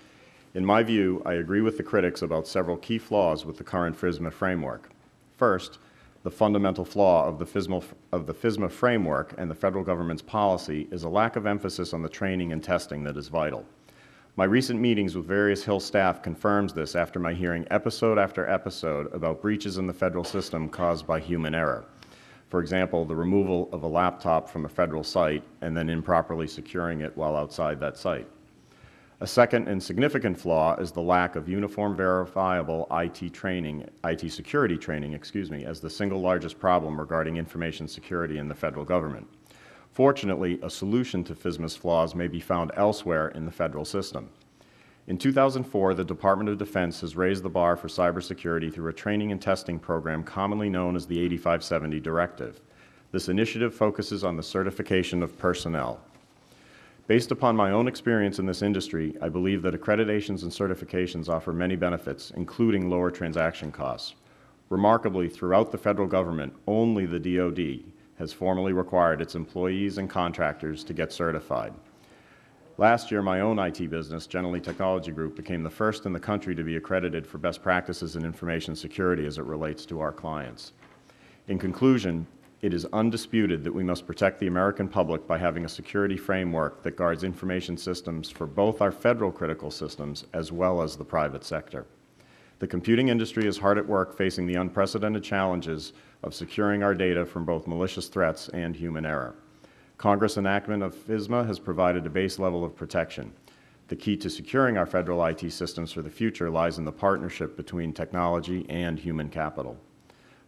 In my view, I agree with the critics about several key flaws with the current Fisma framework. First, the fundamental flaw of the Fisma framework and the federal government's policy is a lack of emphasis on the training and testing that is vital. My recent meetings with various Hill staff confirms this after my hearing episode after episode about breaches in the federal system caused by human error. For example, the removal of a laptop from a federal site and then improperly securing it while outside that site. A second and significant flaw is the lack of uniform verifiable IT security training, as the single largest problem regarding information security in the federal government. Fortunately, a solution to Fisma's flaws may be found elsewhere in the federal system. In 2004, the Department of Defense has raised the bar for cybersecurity through a training and testing program commonly known as the 8570 Directive. This initiative focuses on the certification of personnel. Based upon my own experience in this industry, I believe that accreditations and certifications offer many benefits, including lower transaction costs. Remarkably, throughout the federal government, only the DoD has formally required its employees and contractors to get certified. Last year, my own IT business, Generally Technology Group, became the first in the country to be accredited for best practices in information security as it relates to our clients. In conclusion, it is undisputed that we must protect the American public by having a security framework that guards information systems for both our federal critical systems as well as the private sector. The computing industry is hard at work facing the unprecedented challenges of securing our data from both malicious threats and human error. Congress enactment of Fisma has provided a base level of protection. The key to securing our federal IT systems for the future lies in the partnership between technology and human capital.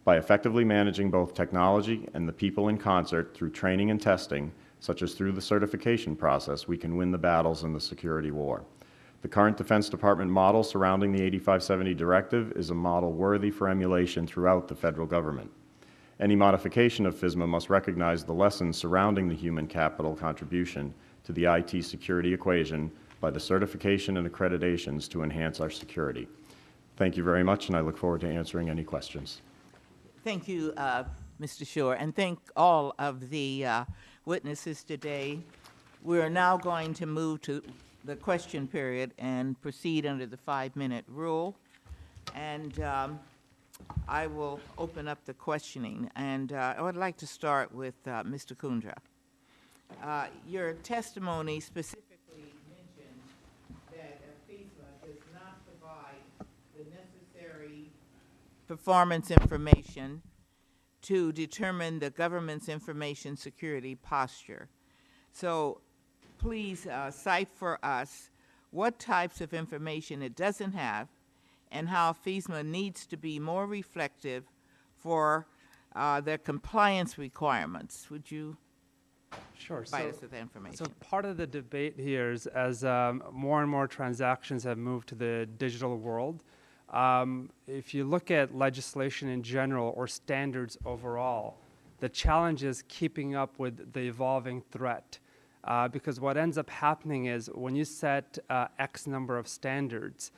By effectively managing both technology and the people in concert through training and testing, such as through the certification process, we can win the battles in the security war. The current Defense Department model surrounding the 8570 Directive is a model worthy for emulation throughout the federal government. Any modification of Fisma must recognize the lessons surrounding the human capital contribution to the IT security equation by the certification and accreditations to enhance our security. Thank you very much, and I look forward to answering any questions. Thank you, Mr. Shore, and thank all of the witnesses today. We are now going to move to the question period and proceed under the 5-minute rule. And I will open up the questioning. And I would like to start with Mr. Kundra. Your testimony specifically mentioned that FISA does not provide the necessary performance information to determine the government's information security posture. So please cite for us what types of information it doesn't have and how FISMA needs to be more reflective for their compliance requirements. Would you provide us with that information? So part of the debate here is as more and more transactions have moved to the digital world, if you look at legislation in general or standards overall, the challenge is keeping up with the evolving threat. Because what ends up happening is when you set X number of standards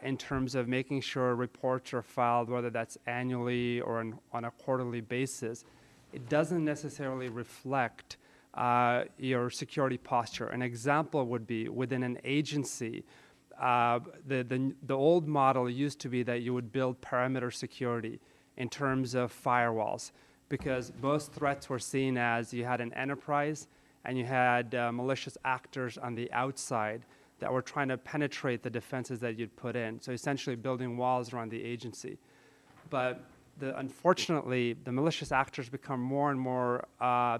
in terms of making sure reports are filed, whether that's annually or on a quarterly basis, it doesn't necessarily reflect your security posture. An example would be within an agency, the old model used to be that you would build perimeter security in terms of firewalls, because most threats were seen as you had an enterprise and you had malicious actors on the outside that were trying to penetrate the defenses that you'd put in. So essentially building walls around the agency. But unfortunately, the malicious actors become more and more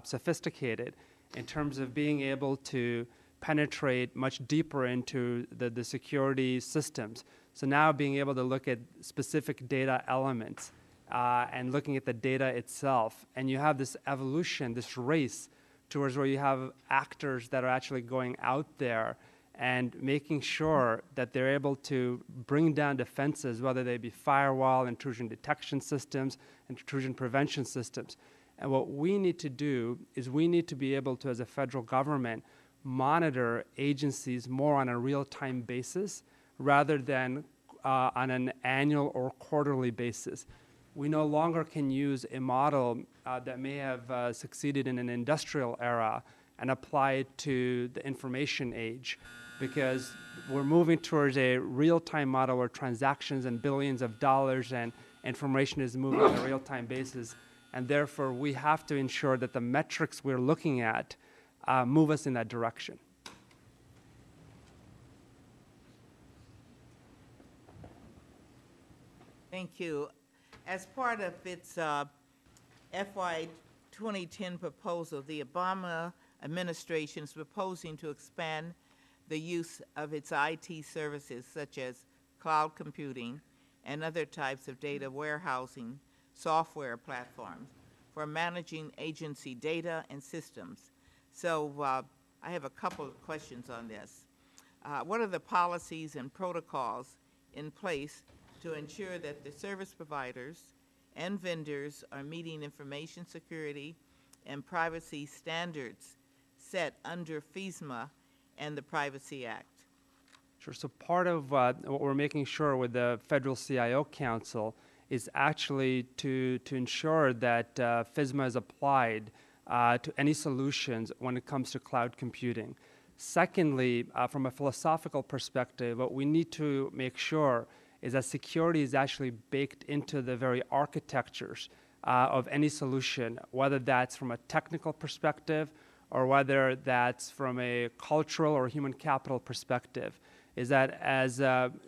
sophisticated in terms of being able to penetrate much deeper into the security systems. So now being able to look at specific data elements and looking at the data itself. And you have this evolution, this race towards where you have actors that are actually going out there and making sure that they're able to bring down defenses, whether they be firewall, intrusion detection systems, intrusion prevention systems. And what we need to do is we need to be able to, as a federal government, monitor agencies more on a real-time basis rather than on an annual or quarterly basis. We no longer can use a model that may have succeeded in an industrial era and apply it to the information age, because we're moving towards a real-time model where transactions and billions of dollars and information is moving on a real-time basis, and therefore we have to ensure that the metrics we're looking at move us in that direction. Thank you. As part of its FY 2010 proposal, the Obama administration is proposing to expand the use of its IT services, such as cloud computing and other types of data warehousing software platforms for managing agency data and systems. So I have a couple of questions on this. What are the policies and protocols in place to ensure that the service providers and vendors are meeting information security and privacy standards set under Fisma and the Privacy Act? Sure. So part of what we're making sure with the Federal CIO Council is actually to ensure that Fisma is applied to any solutions when it comes to cloud computing. Secondly, from a philosophical perspective, what we need to make sure is that security is actually baked into the very architectures of any solution, whether that's from a technical perspective or whether that's from a cultural or human capital perspective, is that as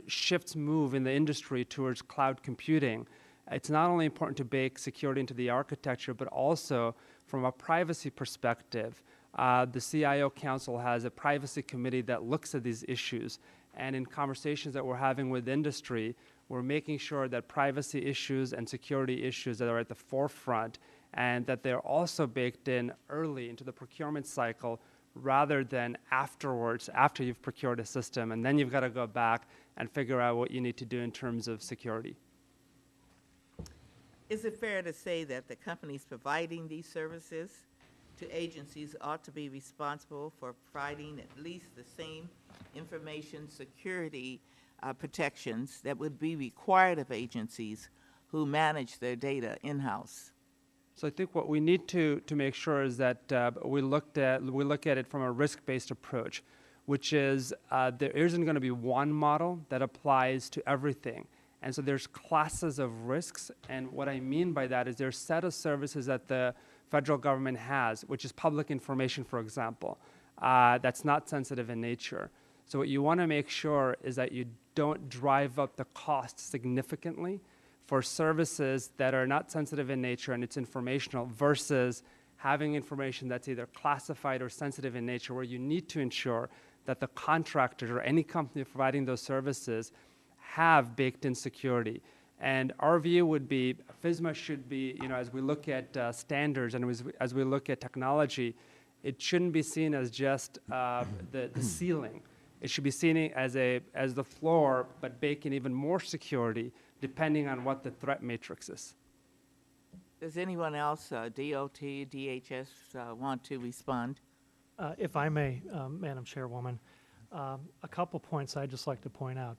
shifts move in the industry towards cloud computing, it's not only important to bake security into the architecture, but also from a privacy perspective. The CIO Council has a privacy committee that looks at these issues, and in conversations that we're having with industry, we're making sure that privacy issues and security issues that are at the forefront and that they're also baked in early into the procurement cycle rather than afterwards, after you've procured a system, and then you've got to go back and figure out what you need to do in terms of security. Is it fair to say that the companies providing these services to agencies ought to be responsible for providing at least the same information security protections that would be required of agencies who manage their data in-house? So I think what we need to make sure is that we look at it from a risk-based approach, which is there isn't going to be one model that applies to everything. And so there's classes of risks, and what I mean by that is there's a set of services that the federal government has, which is public information, for example, that's not sensitive in nature. So what you want to make sure is that you don't drive up the cost significantly for services that are not sensitive in nature and it's informational versus having information that's either classified or sensitive in nature, where you need to ensure that the contractor or any company providing those services have baked in security. And our view would be Fisma should be, as we look at standards and as we look at technology, it shouldn't be seen as just the ceiling. It should be seen as the floor, but bake in even more security depending on what the threat matrix is. Does anyone else, DOT, DHS, want to respond? If I may, Madam Chairwoman, a couple points I'd just like to point out.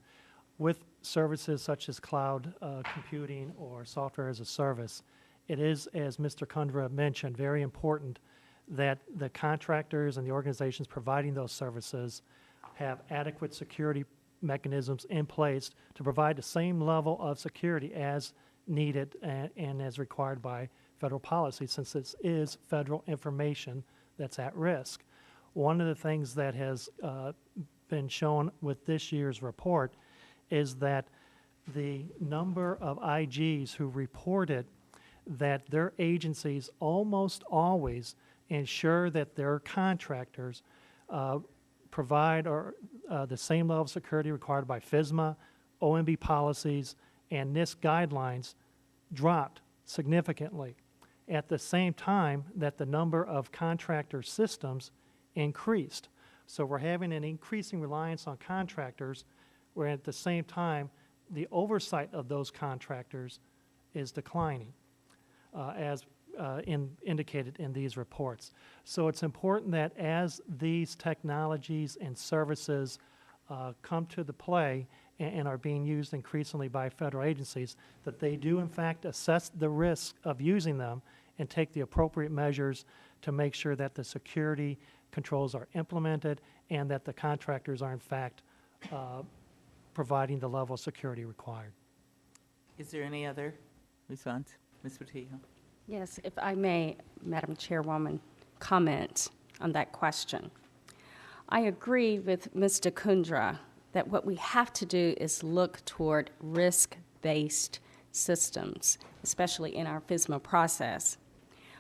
With services such as cloud computing or software as a service, it is, as Mr. Kundra mentioned, very important that the contractors and the organizations providing those services have adequate security mechanisms in place to provide the same level of security as needed and as required by federal policy, since this is federal information that's at risk. One of the things that has been shown with this year's report is that the number of IGs who reported that their agencies almost always ensure that their contractors provide the same level of security required by Fisma, OMB policies, and NIST guidelines dropped significantly at the same time that the number of contractor systems increased. So we're having an increasing reliance on contractors, where at the same time the oversight of those contractors is declining, as indicated in these reports. So it's important that as these technologies and services come to the play and are being used increasingly by federal agencies, that they do in fact assess the risk of using them and take the appropriate measures to make sure that the security controls are implemented and that the contractors are in fact providing the level of security required. Is there any other response? Ms. Portillo? Yes, if I may, Madam Chairwoman, comment on that question. I agree with Mr. Kundra that what we have to do is look toward risk-based systems, especially in our Fisma process.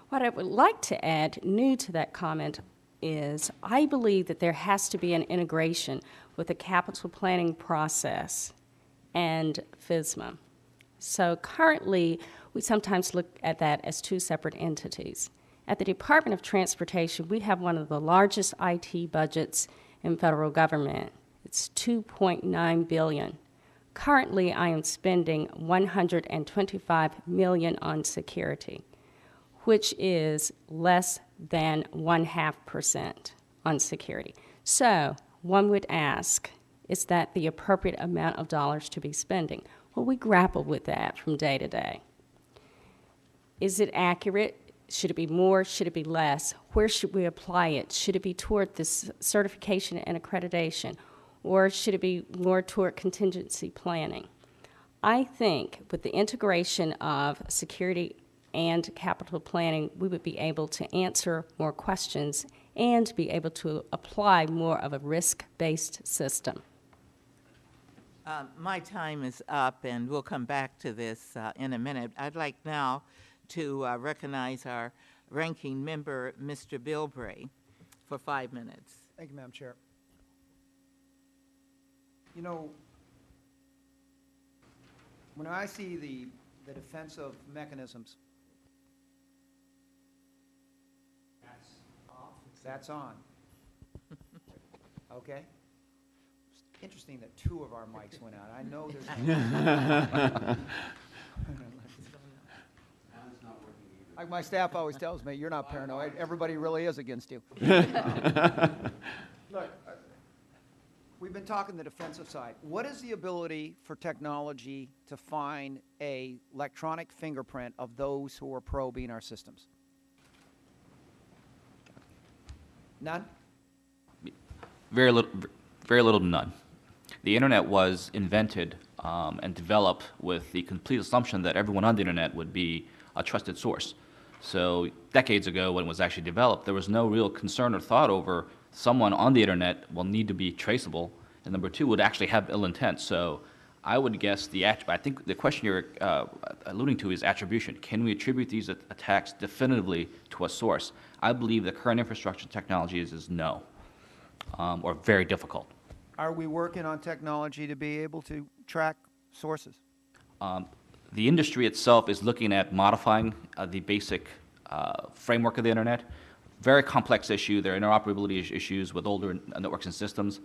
What I would like to add, new to that comment, is I believe that there has to be an integration with the capital planning process and Fisma. So currently, we sometimes look at that as two separate entities. At the Department of Transportation, we have one of the largest IT budgets in federal government. It's $2.9 billion. Currently, I am spending $125 million on security, which is less than 0.5% on security. So one would ask, is that the appropriate amount of dollars to be spending? Well, we grapple with that from day to day. Is it accurate? Should it be more? Should it be less? Where should we apply it? Should it be toward this certification and accreditation? Or should it be more toward contingency planning? I think with the integration of security and capital planning, we would be able to answer more questions and be able to apply more of a risk-based system. My time is up, and we'll come back to this in a minute. I'd like now to recognize our ranking member, Mr. Bilbray, for 5 minutes. Thank you, Madam Chair. You know, when I see the defensive mechanisms, that's off. That's on. Okay? It's interesting that 2 of our mics went out. I know there's like my staff always tells me, you're not paranoid. Everybody really is against you. Look, we've been talking the defensive side. What is the ability for technology to find a electronic fingerprint of those who are probing our systems? None? Very little to none. The internet was invented and developed with the complete assumption that everyone on the internet would be a trusted source. So decades ago, when it was actually developed, there was no real concern or thought over someone on the internet will need to be traceable, and number 2, would actually have ill intent. So I would guess I think the question you're alluding to is attribution. Can we attribute these attacks definitively to a source? I believe the current infrastructure technology is no, or very difficult. Are we working on technology to be able to track sources? The industry itself is looking at modifying the basic framework of the internet. Very complex issue. There are interoperability issues with older networks and systems,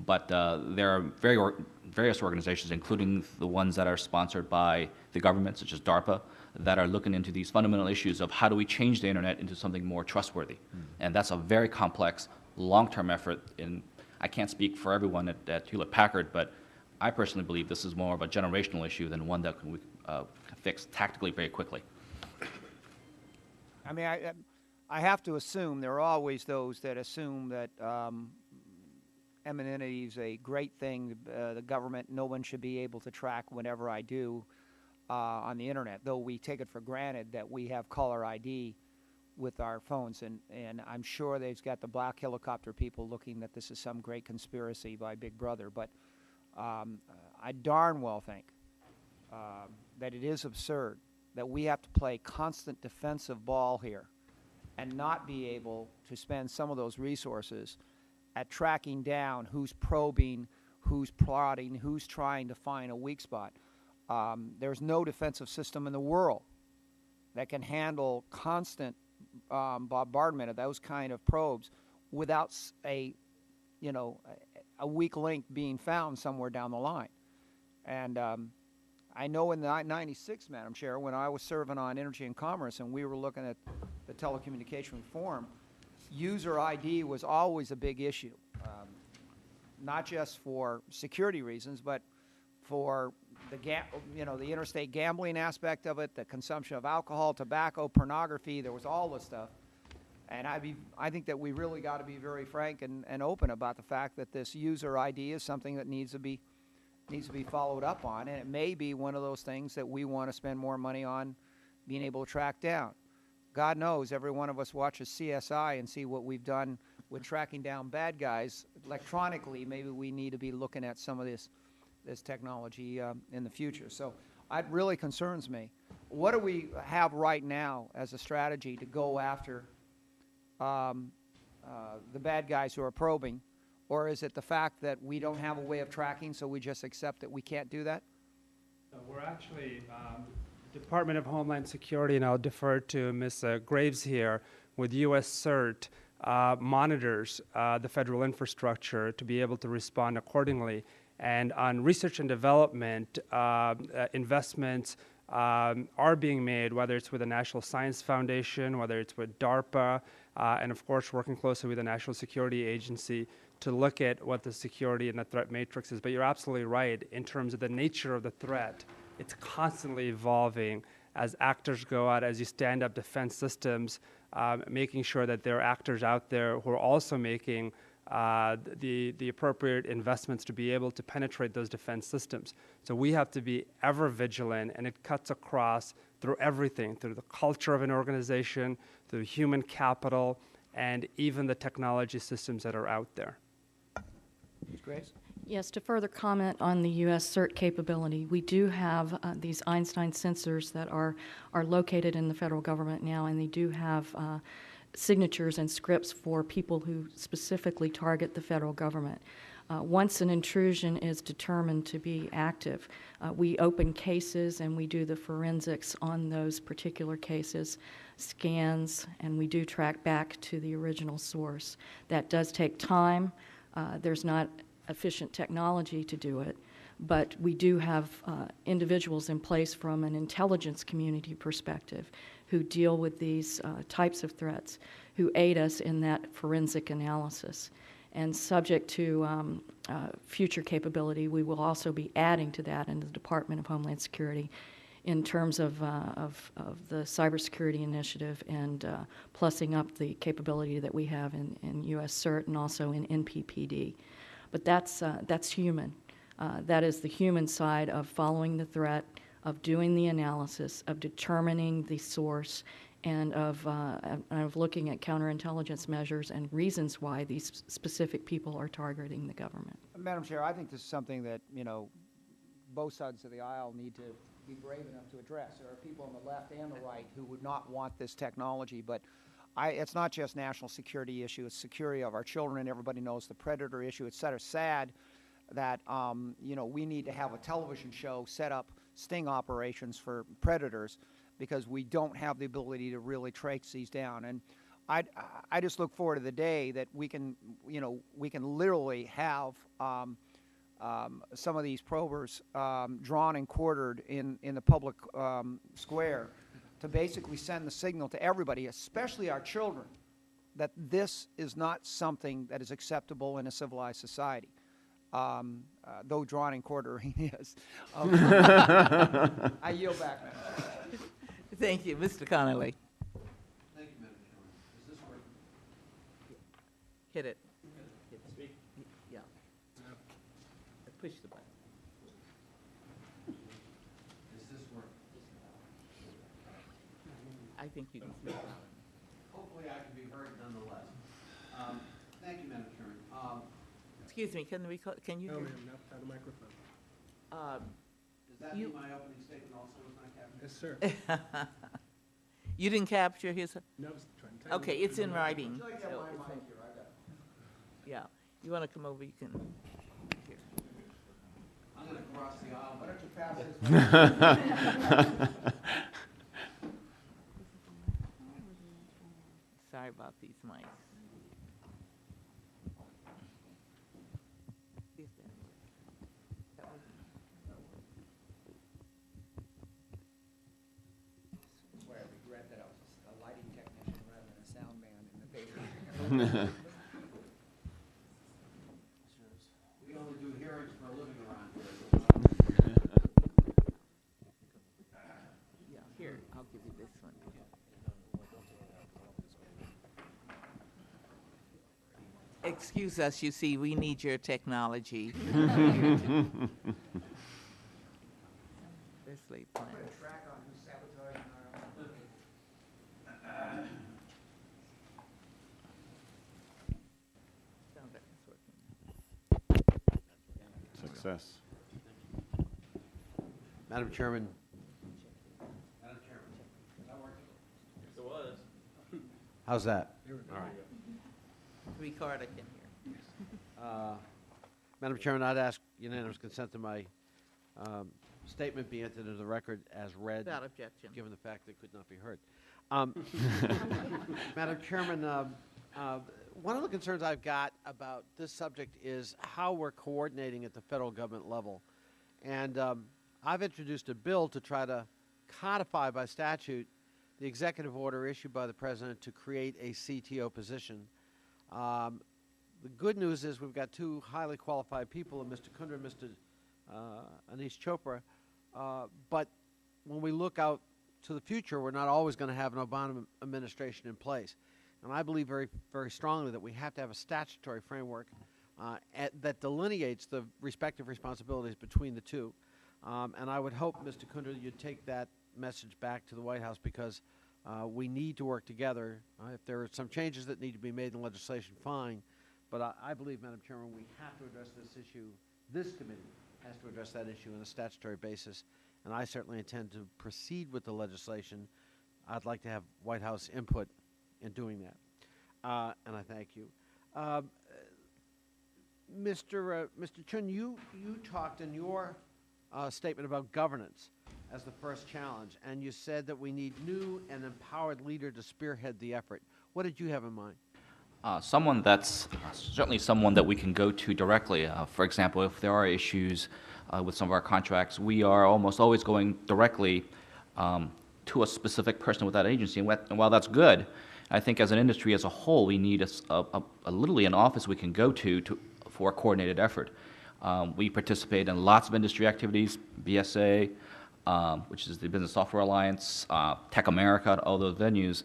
but there are various organizations, including the ones that are sponsored by the government, such as DARPA, that are looking into these fundamental issues of how do we change the internet into something more trustworthy. And that's a very complex, long-term effort. And I can't speak for everyone at Hewlett-Packard, but I personally believe this is more of a generational issue than one that can fix tactically very quickly. I mean, I have to assume there are always those that assume that anonymity is a great thing. The government, no one should be able to track whenever I do on the internet, though we take it for granted that we have caller ID with our phones. And I'm sure they've got the black helicopter people looking that this is some great conspiracy by Big Brother. But I darn well think that it is absurd that we have to play constant defensive ball here and not be able to spend some of those resources at tracking down who's probing, who's plotting, who's trying to find a weak spot. There's no defensive system in the world that can handle constant bombardment of those kind of probes without a weak link being found somewhere down the line. And I know in the 96, Madam Chair, when I was serving on Energy and Commerce and we were looking at the telecommunication reform, user ID was always a big issue, not just for security reasons, but for the interstate gambling aspect of it, the consumption of alcohol, tobacco, pornography. There was all this stuff. And I think that we really got to be very frank and open about the fact that this user ID is something that needs to be followed up on, and it may be one of those things that we want to spend more money on being able to track down. God knows every one of us watches CSI and see what we've done with tracking down bad guys electronically. Maybe we need to be looking at some of this technology in the future. So it really concerns me. What do we have right now as a strategy to go after the bad guys who are probing? Or is it the fact that we don't have a way of tracking, so we just accept that we can't do that? So we're actually, Department of Homeland Security, and I'll defer to Ms. Graves here, with U.S. CERT, monitors the federal infrastructure to be able to respond accordingly. And on research and development, investments are being made, whether it's with the National Science Foundation, whether it's with DARPA, and of course working closely with the National Security Agency to look at what the security and the threat matrix is. But you're absolutely right in terms of the nature of the threat. It's constantly evolving as actors go out, as you stand up defense systems, making sure that there are actors out there who are also making the appropriate investments to be able to penetrate those defense systems. So we have to be ever vigilant, and it cuts across through everything, through the culture of an organization, through human capital, and even the technology systems that are out there. Ms. Graves? Yes, to further comment on the U.S. CERT capability, we do have these Einstein sensors that are located in the federal government now, and they do have signatures and scripts for people who specifically target the federal government. Once an intrusion is determined to be active, we open cases and we do the forensics on those particular cases, scans, and we do track back to the original source. That does take time. There's not efficient technology to do it, but we do have individuals in place from an intelligence community perspective who deal with these types of threats, who aid us in that forensic analysis. And subject to future capability, we will also be adding to that in the Department of Homeland Security in terms of the cybersecurity initiative and plussing up the capability that we have in U.S. CERT and also in NPPD. But that's human. That is the human side of following the threat, of doing the analysis, of determining the source, and of looking at counterintelligence measures and reasons why these specific people are targeting the government. Madam Chair, I think this is something that, both sides of the aisle need to be brave enough to address. There are people on the left and the right who would not want this technology, but it's not just national security issue, it's security of our children. Everybody knows the predator issue. It's sort of sad that, we need to have a television show set up sting operations for predators because we don't have the ability to really trace these down. And I just look forward to the day that we can literally have some of these probers drawn and quartered in the public square to basically send the signal to everybody, especially our children, that this is not something that is acceptable in a civilized society. Though drawn and quartering is. I yield back, Madam Chair. Thank you. Mr. Connolly. Thank you, Madam Chairman. Is this working? Hit it. Yeah. Push the button. Is this working? I think you can speak. Hopefully I can be heard nonetheless. Thank you, Madam Chairman. Excuse me, can you No, hear? ma'am, not the microphone. Does that mean my opening statement also was not captured? Yes, sir. You didn't capture his, No, I was trying to. okay, it's in writing. Would you like to have so my it's mic in- here? I got it. Yeah, you want to come over, you can. Here. I'm going to cross the aisle. Why don't you pass this? Sorry about these mics. See if that works. That was- That's why I regret that I was a lighting technician rather than a sound man in the paper. We only do hearings for a living around here. Yeah, here, I'll give you this one. Excuse us, you see, we need your technology. Let's lay plans. Track on who's sabotaging Sounds like it's working. Success. Madam Chairman. Madam Chairman. Is that working? Yes, it was. How's that? All right. Ricardo can hear. Madam Chairman, I'd ask unanimous consent to my statement be entered into the record as read, Without objection. given the fact that it could not be heard. Madam Chairman, One of the concerns I've got about this subject is how we're coordinating at the federal government level. And I've introduced a bill to try to codify by statute the executive order issued by the President to create a CTO position. The good news is we've got two highly qualified people, Mr. Kundra and Mr. Anish Chopra. But when we look out to the future, we're not always going to have an Obama administration in place. And I believe very, very strongly that we have to have a statutory framework that delineates the respective responsibilities between the two. And I would hope, Mr. Kundra, you'd take that message back to the White House, because we need to work together. If there are some changes that need to be made in legislation, fine. But I believe, Madam Chairman, we have to address this issue. This committee has to address that issue on a statutory basis. And I certainly intend to proceed with the legislation. I'd like to have White House input in doing that. And I thank you. Mr. Chun, you talked in your statement about governance as the first challenge, and you said that we need new and empowered leader to spearhead the effort. What did you have in mind? Someone that's certainly someone that we can go to directly. For example, if there are issues with some of our contracts, we are almost always going directly to a specific person with that agency. And while that's good, I think as an industry as a whole, we need literally an office we can go to for a coordinated effort. We participate in lots of industry activities, BSA, which is the Business Software Alliance, Tech America, all those venues.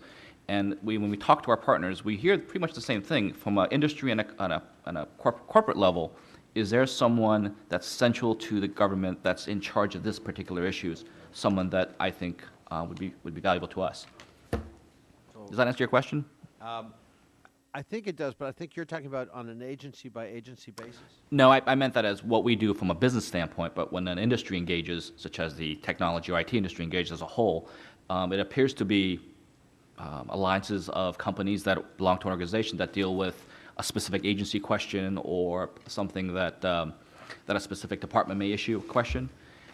And when we talk to our partners, we hear pretty much the same thing from an industry and a corporate level. Is there someone that's central to the government that's in charge of this particular issues? Someone that I think would be valuable to us. Does that answer your question? I think it does, but I think you're talking about on an agency-by-agency basis. No, I meant that as what we do from a business standpoint, but when an industry engages, such as the technology or IT industry engages as a whole, it appears to be alliances of companies that belong to an organization that deal with a specific agency question or something that a specific department may issue a question.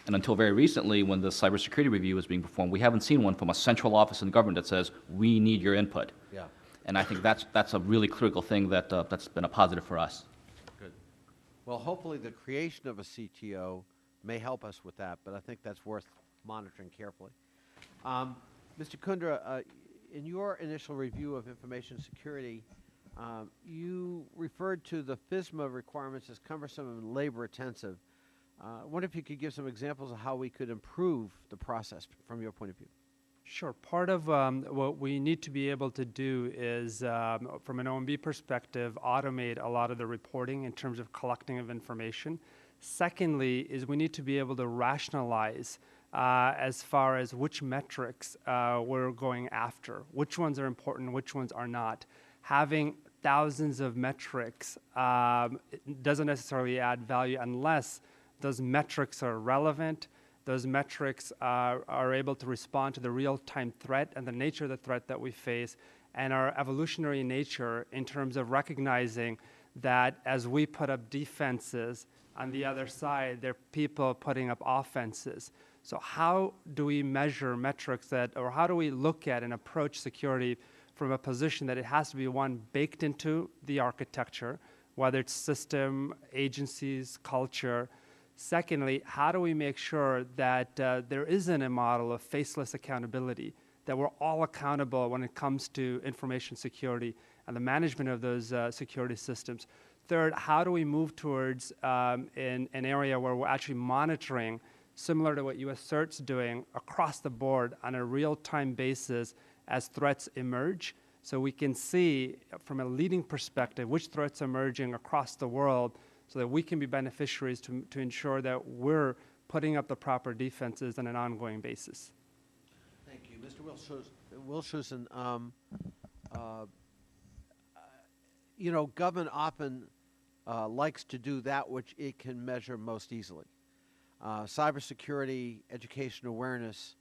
And until very recently, when the cybersecurity review was being performed, we haven't seen one from a central office in government that says, we need your input. Yeah. And I think that's a really critical thing that's been a positive for us. Good. Well, hopefully the creation of a CTO may help us with that, but I think that's worth monitoring carefully. Mr. Kundra, in your initial review of information security, you referred to the Fisma requirements as cumbersome and labor-intensive. I wonder if you could give some examples of how we could improve the process from your point of view. Sure. Part of what we need to be able to do is, from an OMB perspective, automate a lot of the reporting in terms of collecting of information. Secondly, is we need to be able to rationalize as far as which metrics we're going after, which ones are important, which ones are not. Having thousands of metrics doesn't necessarily add value unless those metrics are relevant, those metrics are able to respond to the real-time threat and the nature of the threat that we face, and our evolutionary nature in terms of recognizing that as we put up defenses, on the other side, there are people putting up offenses. So how do we measure metrics or how do we look at and approach security from a position that it has to be, one, baked into the architecture, whether it's system, agencies, culture. Secondly, how do we make sure that there isn't a model of faceless accountability, that we're all accountable when it comes to information security and the management of those security systems? Third, how do we move towards an area where we're actually monitoring, similar to what US CERT's doing, across the board on a real-time basis as threats emerge, so we can see from a leading perspective which threats are emerging across the world, so that we can be beneficiaries to ensure that we're putting up the proper defenses on an ongoing basis. Thank you. Mr. Wilshusen, you know, government often likes to do that which it can measure most easily. Cybersecurity, education awareness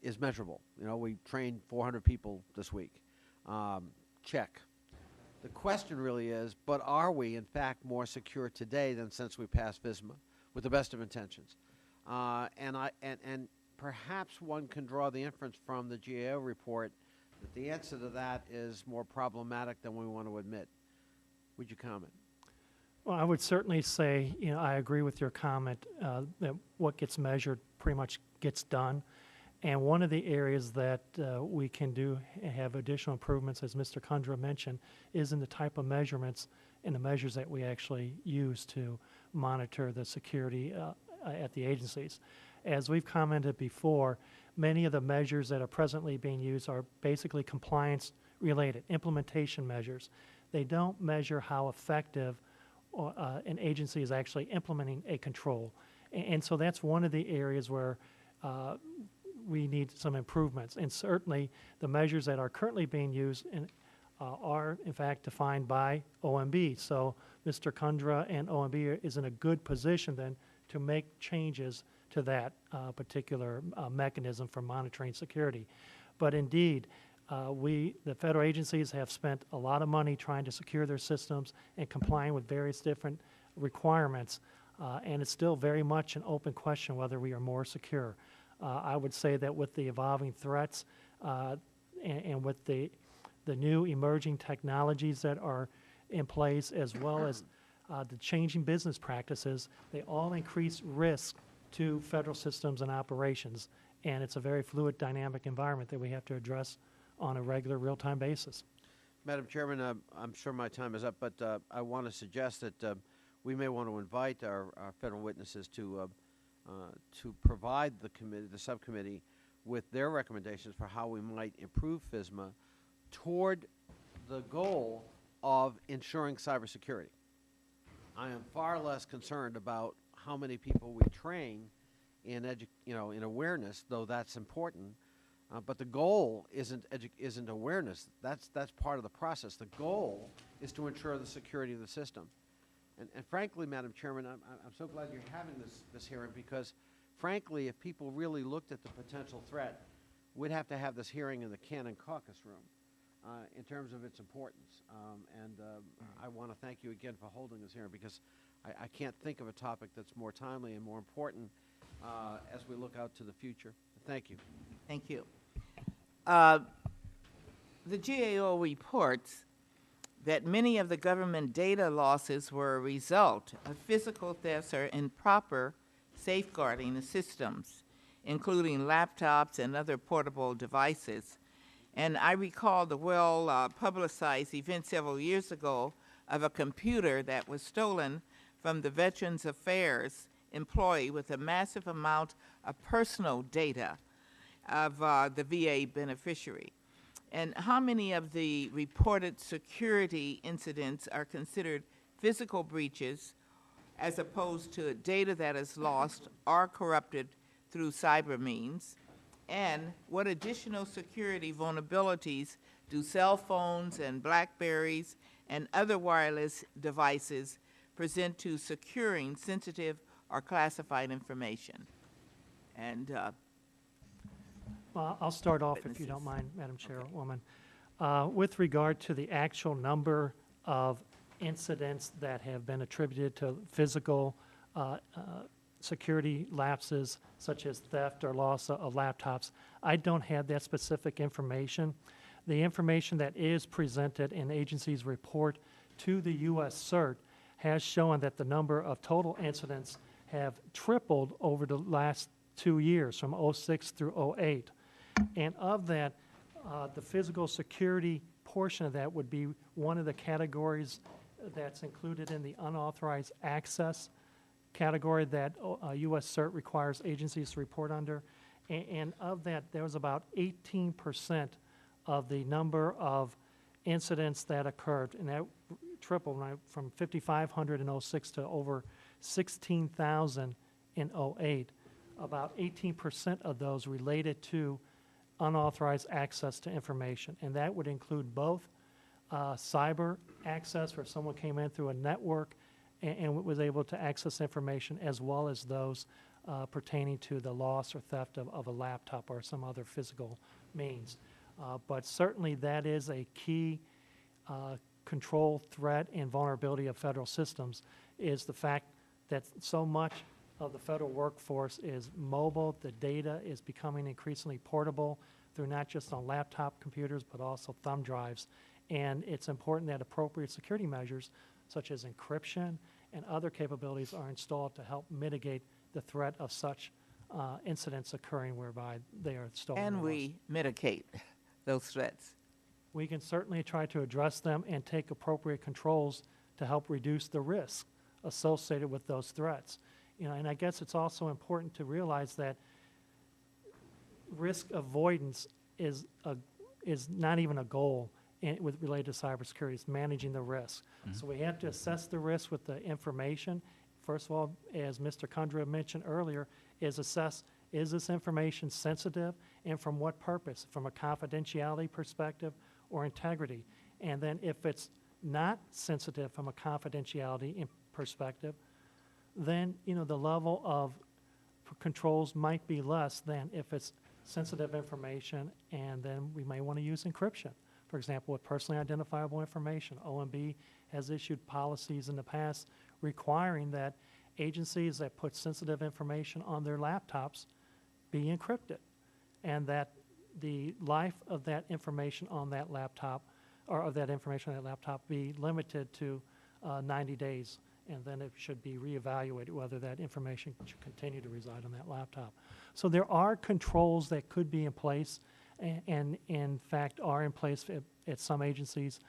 is measurable. You know, we trained 400 people this week. Check. The question really is, but are we, in fact, more secure today than since we passed Fisma, with the best of intentions? And perhaps one can draw the inference from the GAO report that the answer to that is more problematic than we want to admit. Would you comment? Well, I would certainly say, I agree with your comment that what gets measured pretty much gets done. And one of the areas that we can have additional improvements, as Mr. Kundra mentioned, is in the type of measurements and the measures that we actually use to monitor the security at the agencies. As we've commented before, many of the measures that are presently being used are basically compliance-related, implementation measures. They don't measure how effective an agency is actually implementing a control. And so that's one of the areas where we need some improvements. And certainly the measures that are currently being used are in fact defined by OMB. So Mr. Kundra and OMB is in a good position then to make changes to that particular mechanism for monitoring security. But indeed, the federal agencies have spent a lot of money trying to secure their systems and complying with various different requirements, and it's still very much an open question whether we are more secure. I would say that with the evolving threats and with the new emerging technologies that are in place, as well as the changing business practices, they all increase risk to federal systems and operations, and it's a very fluid, dynamic environment that we have to address on a regular, real-time basis. Madam Chairman, I'm sure my time is up, but I want to suggest that we may want to invite our federal witnesses to provide the subcommittee with their recommendations for how we might improve FSMA toward the goal of ensuring cybersecurity. I am far less concerned about how many people we train in awareness, though that's important. But the goal isn't awareness. That's part of the process. The goal is to ensure the security of the system. And frankly, Madam Chairman, I'm so glad you're having this hearing, because frankly, if people really looked at the potential threat, we'd have to have this hearing in the Cannon Caucus Room in terms of its importance. I want to thank you again for holding this hearing, because I can't think of a topic that's more timely and more important as we look out to the future. Thank you. Thank you. The GAO reports that many of the government data losses were a result of physical thefts or improper safeguarding of systems, including laptops and other portable devices. And I recall the well-publicized event several years ago of a computer that was stolen from the Veterans Affairs employee with a massive amount of personal data of the VA beneficiary. And how many of the reported security incidents are considered physical breaches as opposed to data that is lost or corrupted through cyber means? And what additional security vulnerabilities do cell phones and BlackBerries and other wireless devices present to securing sensitive or classified information? And well, I'll start off, if you don't mind, Madam Chairwoman. With regard to the actual number of incidents that have been attributed to physical security lapses, such as theft or loss of laptops, I don't have that specific information. The information that is presented in the agency's report to the U.S. CERT has shown that the number of total incidents have tripled over the last 2 years, from 06 through 08. And of that, the physical security portion of that would be one of the categories that's included in the unauthorized access category that U.S. CERT requires agencies to report under. And of that, there was about 18% of the number of incidents that occurred, and that tripled from 5,500 in 06 to over 16,000 in 08. About 18% of those related to unauthorized access to information, and that would include both cyber access, where someone came in through a network and was able to access information, as well as those pertaining to the loss or theft of a laptop or some other physical means. But certainly that is a key control threat and vulnerability of federal systems, is the fact that so much of the federal workforce is mobile. The data is becoming increasingly portable through not just on laptop computers, but also thumb drives. And it's important that appropriate security measures, such as encryption and other capabilities, are installed to help mitigate the threat of such incidents occurring whereby they are stolen. Can or we mitigate those threats? we can certainly try to address them and take appropriate controls to help reduce the risk associated with those threats. You know, and I guess it's also important to realize that risk avoidance is not even a goal related to cybersecurity. It's managing the risk. So we have to assess the risk with the information. First of all, as Mr. Kundra mentioned earlier, is assess, is this information sensitive and from what purpose? From a confidentiality perspective or integrity? And then if it's not sensitive from a confidentiality perspective, then, you know, the level of controls might be less than if it's sensitive information, and then we may want to use encryption. For example, with personally identifiable information, OMB has issued policies in the past requiring that agencies that put sensitive information on their laptops be encrypted, and that the life of that information on that laptop, or of that information on that laptop, be limited to 90 days, and then it should be reevaluated whether that information should continue to reside on that laptop. So there are controls that could be in place, and in fact are in place at some agencies,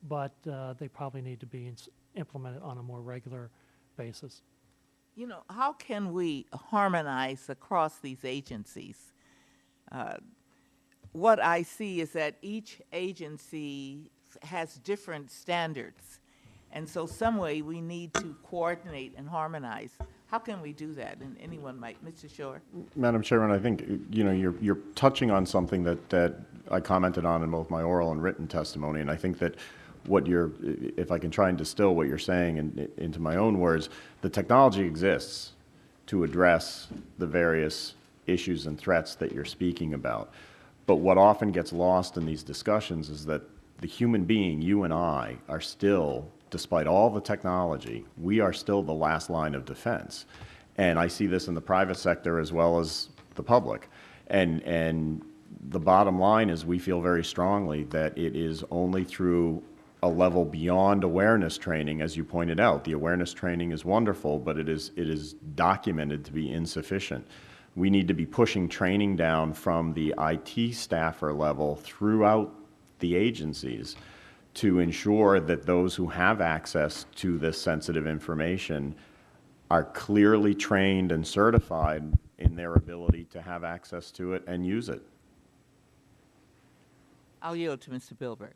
but they probably need to be implemented on a more regular basis. You know, how can we harmonize across these agencies? What I see is that each agency has different standards, and so some way we need to coordinate and harmonize. How can we do that? And anyone might, Mr. Shore. Madam Chairman, I think, you know, you're touching on something that I commented on in both my oral and written testimony, and I think that what you're, if I can try and distill what you're saying into my own words, the technology exists to address the various issues and threats that you're speaking about. But what often gets lost in these discussions is that the human being, you and I, are still, despite all the technology, we are still the last line of defense. And I see this in the private sector as well as the public. And the bottom line is we feel very strongly that it is only through a level beyond awareness training, as you pointed out. The awareness training is wonderful, but it is documented to be insufficient. We need to be pushing training down from the IT staffer level throughout the agencies to ensure that those who have access to this sensitive information are clearly trained and certified in their ability to have access to it and use it. I'll yield to Mr. Bilberg.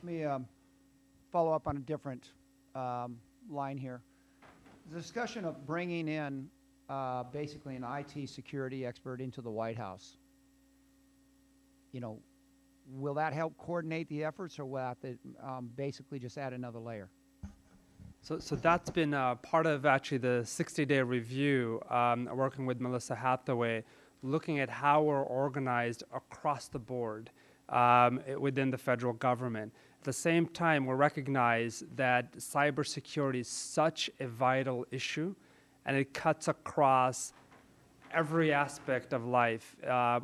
Let me follow up on a different line here. The discussion of bringing in basically an IT security expert into the White House. You know, will that help coordinate the efforts, or will that basically just add another layer? So that's been part of actually the 60-day review, working with Melissa Hathaway, looking at how we're organized across the board within the federal government. At the same time, we recognize that cybersecurity is such a vital issue, and it cuts across every aspect of life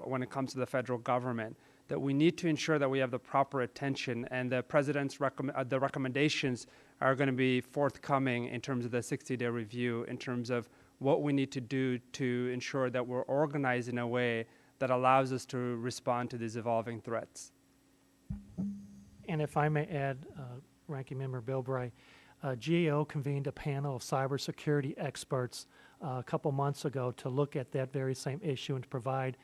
when it comes to the federal government, that we need to ensure that we have the proper attention, and the President's the recommendations are going to be forthcoming in terms of the 60-day review, in terms of what we need to do to ensure that we're organized in a way that allows us to respond to these evolving threats. And if I may add, Ranking Member Bilbray, GAO convened a panel of cybersecurity experts a couple months ago to look at that very same issue and to provide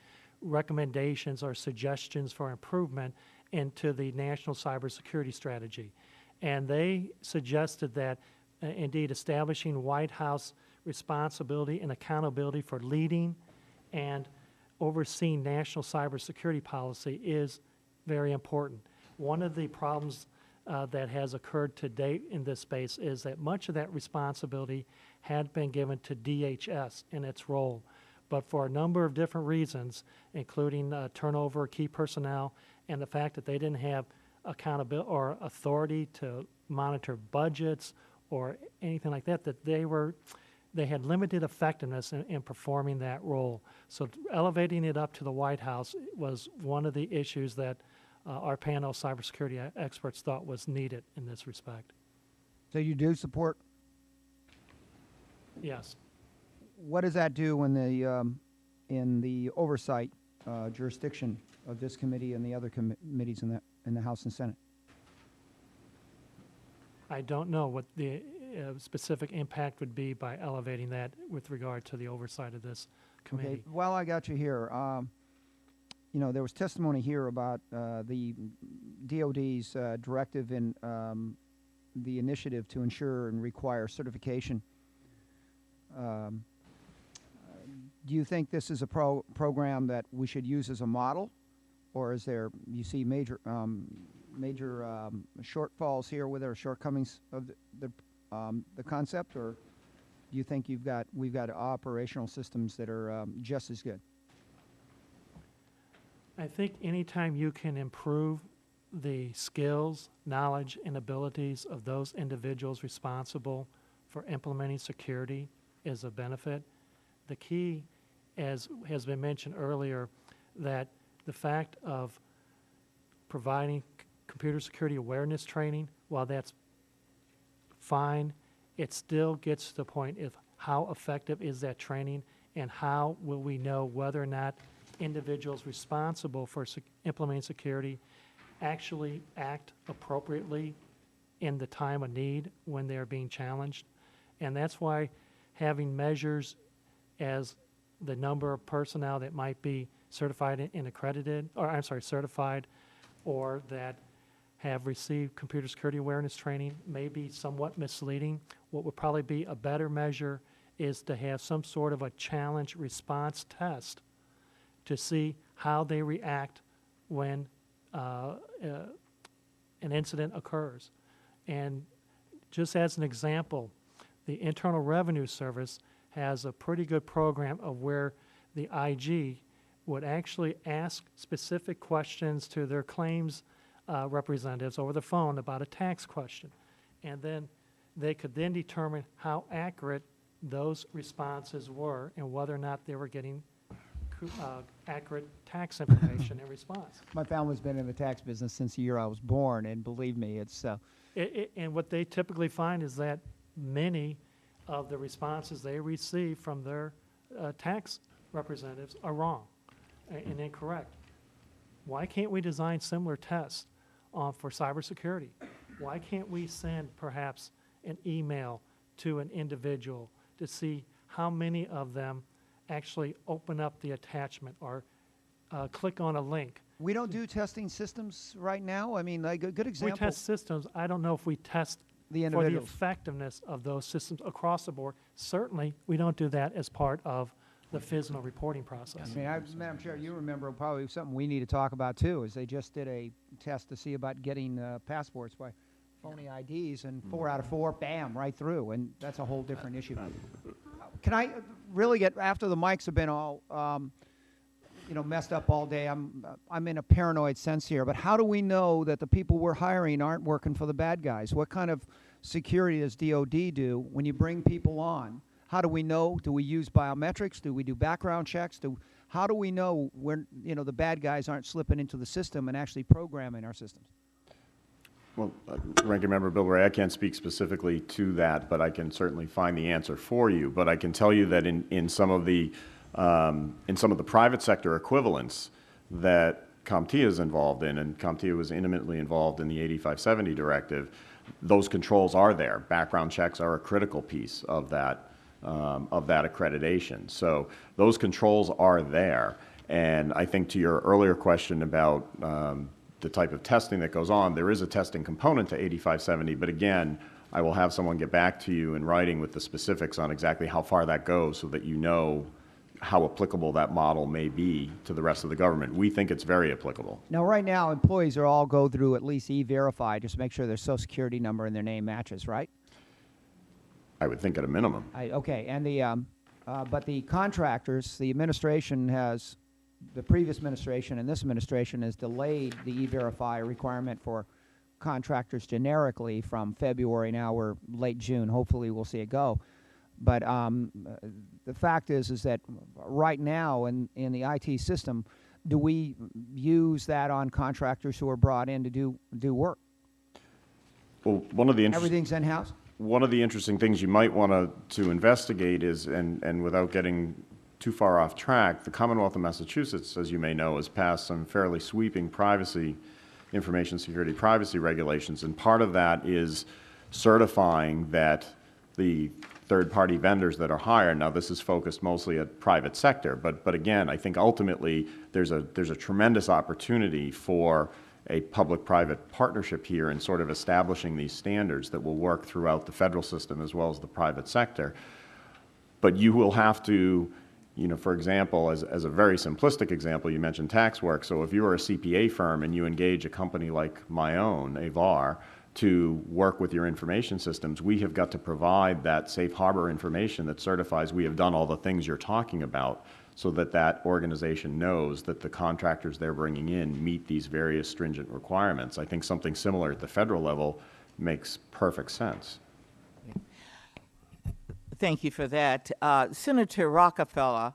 recommendations or suggestions for improvement into the national cybersecurity strategy. And they suggested that, indeed, establishing White House responsibility and accountability for leading and overseeing national cybersecurity policy is very important. One of the problems that has occurred to date in this space is that much of that responsibility had been given to DHS in its role, but for a number of different reasons, including turnover of key personnel and the fact that they didn't have accountability or authority to monitor budgets or anything like that, that they were they had limited effectiveness in performing that role. So elevating it up to the White House was one of the issues that our panel of cybersecurity experts thought was needed in this respect. So you do support? Yes. What does that do in the oversight jurisdiction of this committee and the other committees in the House and Senate? I don't know what the specific impact would be by elevating that with regard to the oversight of this committee. Okay, well, I got you here. You know, there was testimony here about the DOD's directive in the initiative to ensure and require certification. Do you think this is a program that we should use as a model, or is there, you see major shortfalls here with our shortcomings of the concept, or do you think we've got operational systems that are just as good? I think anytime you can improve the skills, knowledge, and abilities of those individuals responsible for implementing security is a benefit. The key, as has been mentioned earlier, that the fact of providing computer security awareness training, while that's fine, it still gets to the point of how effective is that training, and how will we know whether or not individuals responsible for implementing security actually act appropriately in the time of need when they're being challenged. And that's why having measures as the number of personnel that might be certified and accredited, or I'm sorry, certified, or that have received computer security awareness training may be somewhat misleading. What would probably be a better measure is to have some sort of a challenge response test to see how they react when an incident occurs. And just as an example, the Internal Revenue Service has a pretty good program of where the IG would actually ask specific questions to their claims representatives over the phone about a tax question. And then they could then determine how accurate those responses were and whether or not they were getting accurate tax information in response. My family's been in the tax business since the year I was born, and believe me, it's... And what they typically find is that many of the responses they receive from their tax representatives are wrong and incorrect. Why can't we design similar tests for cybersecurity? Why can't we send perhaps an email to an individual to see how many of them actually open up the attachment or click on a link? We don't do testing systems right now? I mean, like a good example... We test systems. I don't know if we test the for the effectiveness of those systems across the board. Certainly, we don't do that as part of the Fisma reporting process. I mean, Madam Chair, you remember probably something we need to talk about too, is they just did a test to see about getting passports by phony IDs, and 4 out of 4, bam, right through, and that's a whole different issue. Can I really get, after the mics have been all, you know, messed up all day, I'm in a paranoid sense here, but how do we know that the people we're hiring aren't working for the bad guys? What kind of security does DOD do when you bring people on? How do we know? Do we use biometrics? Do we do background checks? How do we know when, you know, the bad guys aren't slipping into the system and actually programming our systems? Well, Ranking Member Bilbray, I can't speak specifically to that, but I can certainly find the answer for you. But I can tell you that in some of the private sector equivalents that CompTIA is involved in, and CompTIA was intimately involved in the 8570 directive, those controls are there. Background checks are a critical piece of that accreditation. So those controls are there. And I think to your earlier question about the type of testing that goes on, there is a testing component to 8570, but again, I will have someone get back to you in writing with the specifics on exactly how far that goes so that you know how applicable that model may be to the rest of the government. We think it's very applicable. Now, right now, employees are all go through at least E-Verify, just make sure their social security number and their name matches, right? I would think at a minimum. Okay, and but the contractors, the administration has, the previous administration and this administration has delayed the E-Verify requirement for contractors generically from February. Now we're late June. Hopefully we'll see it go. But the fact is that right now in the IT system, do we use that on contractors who are brought in to do work? Well, one of the Everything's in-house? One of the interesting things you might want to investigate is, and without getting too far off track, the Commonwealth of Massachusetts, as you may know, has passed some fairly sweeping information security privacy regulations, and part of that is certifying that the third-party vendors that are hired, now this is focused mostly at private sector, but again, I think ultimately there's a tremendous opportunity for a public-private partnership here in sort of establishing these standards that will work throughout the federal system as well as the private sector. But you will have to, for example, as a very simplistic example, you mentioned tax work. So if you are a CPA firm and you engage a company like my own, AVAR, to work with your information systems, we have got to provide that safe harbor information that certifies we have done all the things you're talking about, so that that organization knows that the contractors they're bringing in meet these various stringent requirements. I think something similar at the federal level makes perfect sense. Thank you for that. Senator Rockefeller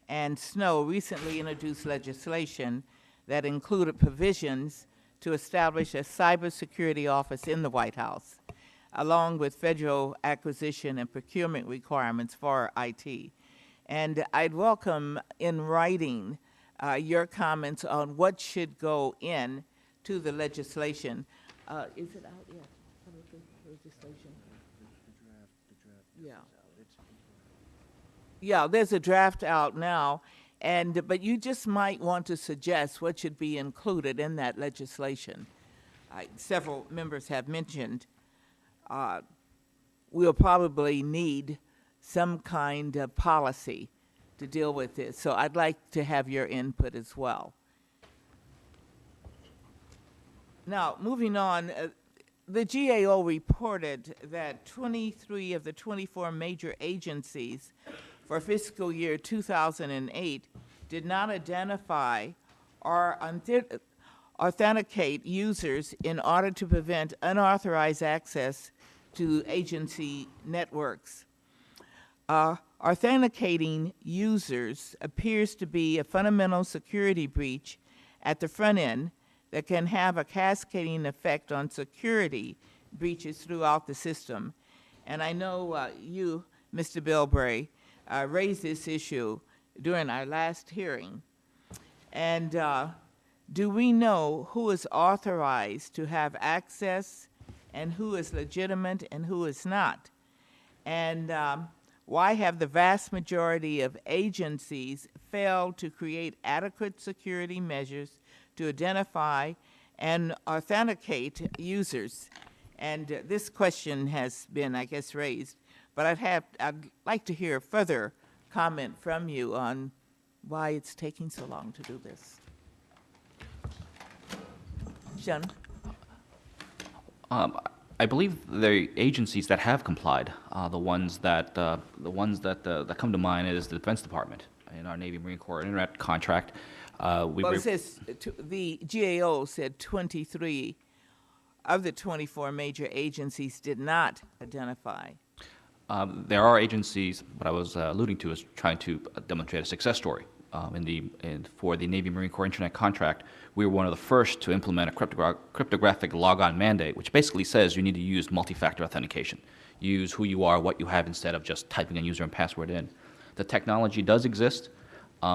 and Snowe recently introduced legislation that included provisions to establish a cybersecurity office in the White House, along with federal acquisition and procurement requirements for IT. And I'd welcome in writing your comments on what should go in to the legislation. Is it out yet? Legislation? Yeah. Yeah, there's a draft out now, but you just might want to suggest what should be included in that legislation. Several members have mentioned we'll probably need some kind of policy to deal with this. So I'd like to have your input as well. Now, moving on, the GAO reported that 23 of the 24 major agencies for fiscal year 2008 did not identify or authenticate users in order to prevent unauthorized access to agency networks. Authenticating users appears to be a fundamental security breach at the front end that can have a cascading effect on security breaches throughout the system. And I know you, Mr. Bilbray, raised this issue during our last hearing. And do we know who is authorized to have access and who is legitimate and who is not? And why have the vast majority of agencies failed to create adequate security measures to identify and authenticate users? And this question has been, I guess, raised, but I'd like to hear further comment from you on why it's taking so long to do this. Sean? I believe the agencies that have complied, the ones that come to mind is the Defense Department in our Navy Marine Corps Internet contract. Well, it says the GAO said 23 of the 24 major agencies did not identify. There are agencies, what I was alluding to is trying to demonstrate a success story. For the Navy Marine Corps Internet contract, we were one of the first to implement a cryptographic logon mandate, which basically says you need to use multi-factor authentication. Use who you are, what you have, instead of just typing a user and password in. The technology does exist.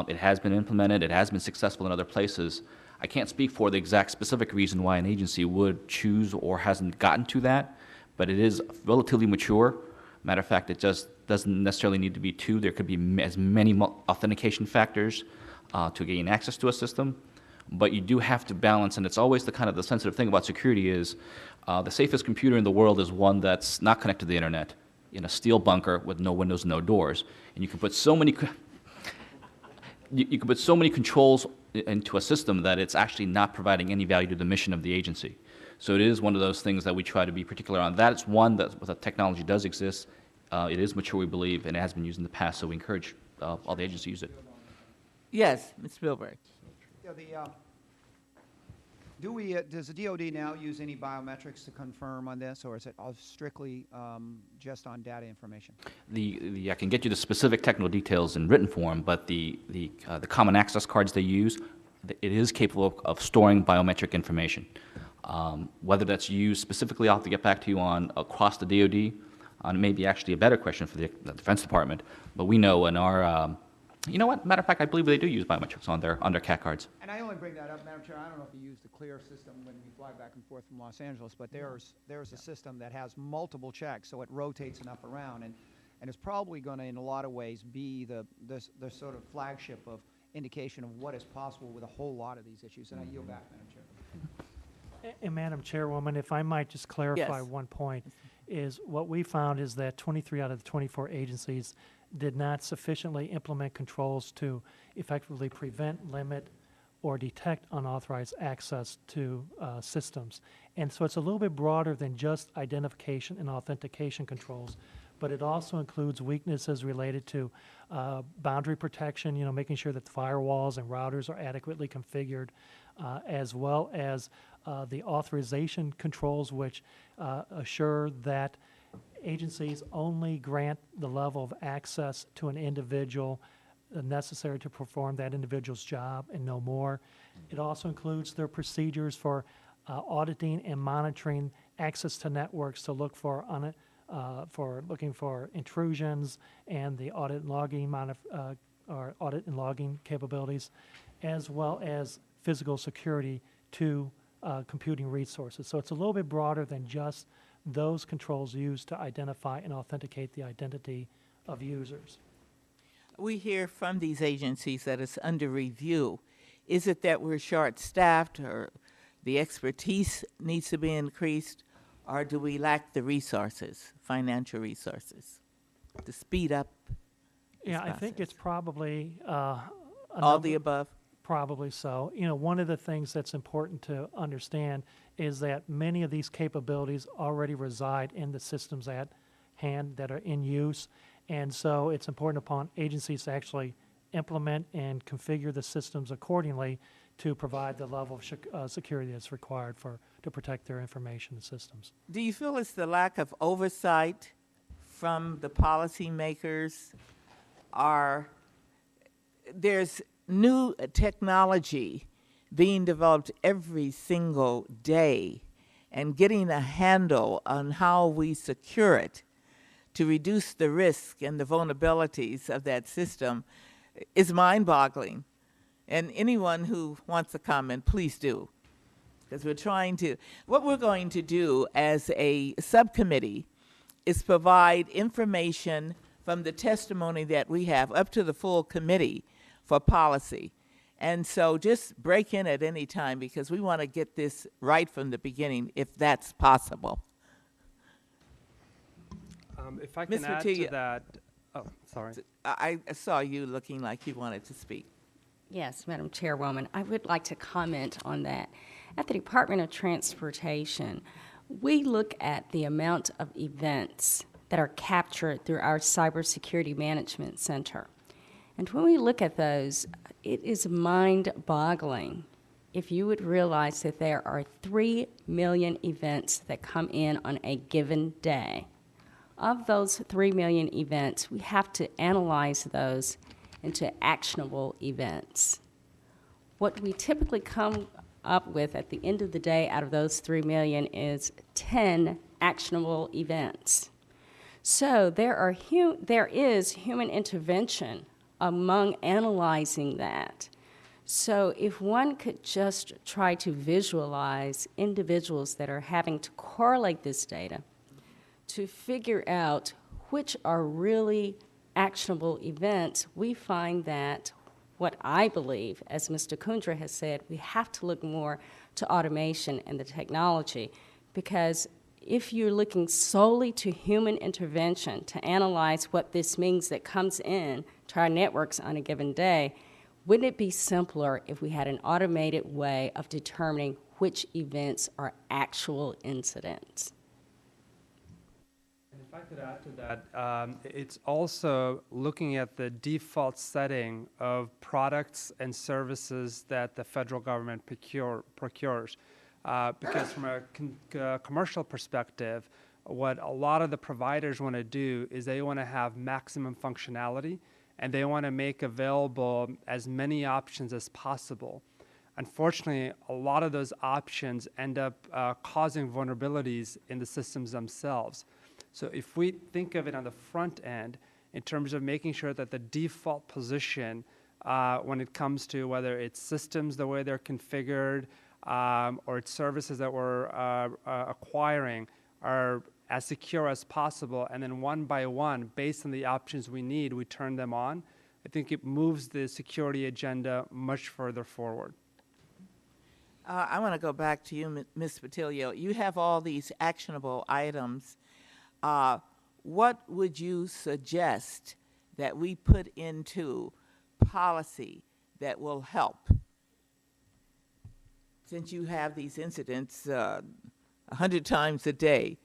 It has been implemented. It has been successful in other places. I can't speak for the exact specific reason why an agency would choose or hasn't gotten to that, but it is relatively mature. Matter of fact, it just doesn't necessarily need to be two. There could be as many authentication factors to gain access to a system, but you do have to balance, and it's always the sensitive thing about security is the safest computer in the world is one that's not connected to the internet, in a steel bunker with no windows, no doors, and you can put so many controls into a system that it's actually not providing any value to the mission of the agency. So it is one of those things that we try to be particular on. That's one that the technology does exist. It is mature, we believe, and it has been used in the past, so we encourage all the agencies to use it. Yes, Ms. Bilbray. Yeah, Do we, does the DoD now use any biometrics to confirm on this, or is it all strictly just on data information? I can get you the specific technical details in written form, but the common access cards they use, it is capable of storing biometric information. Whether that's used specifically, I'll have to get back to you on across the DoD. Maybe actually a better question for the Defense Department. But we know in our, you know what? Matter of fact, I believe they do use biometrics on their CAT cards. And I only bring that up, Madam Chair, I don't know if you use the CLEAR system when you fly back and forth from Los Angeles, but there's a system that has multiple checks, so it rotates enough around, and it's probably going to, in a lot of ways, be the sort of flagship of indication of what is possible with a whole lot of these issues. And I yield back, Madam Chair. And Madam Chairwoman, if I might just clarify Yes. one point, is what we found is that 23 out of the 24 agencies did not sufficiently implement controls to effectively prevent, limit, or detect unauthorized access to systems. And so it's a little bit broader than just identification and authentication controls, but it also includes weaknesses related to boundary protection, you know, making sure that the firewalls and routers are adequately configured, as well as the authorization controls, which assure that agencies only grant the level of access to an individual necessary to perform that individual's job and no more. It also includes their procedures for auditing and monitoring access to networks to look for looking for intrusions and the audit and logging or audit and logging capabilities, as well as physical security to computing resources. So it's a little bit broader than just those controls used to identify and authenticate the identity of users. We hear from these agencies that it's under review. Is it that we're short-staffed, or the expertise needs to be increased, or do we lack the resources, financial resources, to speed up this Yeah, I think it's process? probably All the above? Probably so. You know, one of the things that's important to understand is that many of these capabilities already reside in the systems at hand that are in use. And so it's important upon agencies to actually implement and configure the systems accordingly to provide the level of security that's required to protect their information systems. Do you feel it's the lack of oversight from the policymakers? There's new technology being developed every single day, and getting a handle on how we secure it to reduce the risk and the vulnerabilities of that system is mind-boggling. And anyone who wants to comment, please do. Because what we're going to do as a subcommittee is provide information from the testimony that we have up to the full committee for policy. And so just break in at any time, because we want to get this right from the beginning, if that's possible. If I Ms. can add Mattia. to that, oh, sorry. I saw you looking like you wanted to speak. Yes, Madam Chairwoman, I would like to comment on that. At the Department of Transportation, we look at the amount of events that are captured through our Cybersecurity Management Center. And when we look at those, it is mind-boggling if you would realize that there are 3 million events that come in on a given day. Of those 3 million events, we have to analyze those into actionable events. What we typically come up with at the end of the day out of those 3 million is 10 actionable events. So there is human intervention among analyzing that. So if one could just try to visualize individuals that are having to correlate this data to figure out which are really actionable events, we find that what I believe, as Mr. Kundra has said, we have to look more to automation and the technology, because if you're looking solely to human intervention to analyze what this means that comes in to our networks on a given day, wouldn't it be simpler if we had an automated way of determining which events are actual incidents? If I I could add to that, it's also looking at the default setting of products and services that the federal government procures. Because from a commercial perspective, what a lot of the providers want to do is they want to have maximum functionality, and they want to make available as many options as possible. Unfortunately, a lot of those options end up causing vulnerabilities in the systems themselves. So if we think of it on the front end, in terms of making sure that the default position when it comes to whether it's systems, the way they're configured, or it's services that we're acquiring are as secure as possible, and then one by one, based on the options we need, we turn them on, I think it moves the security agenda much further forward. I want to go back to you, Ms. Patilio. You have all these actionable items. What would you suggest that we put into policy that will help? Since you have these incidents 100 times a day,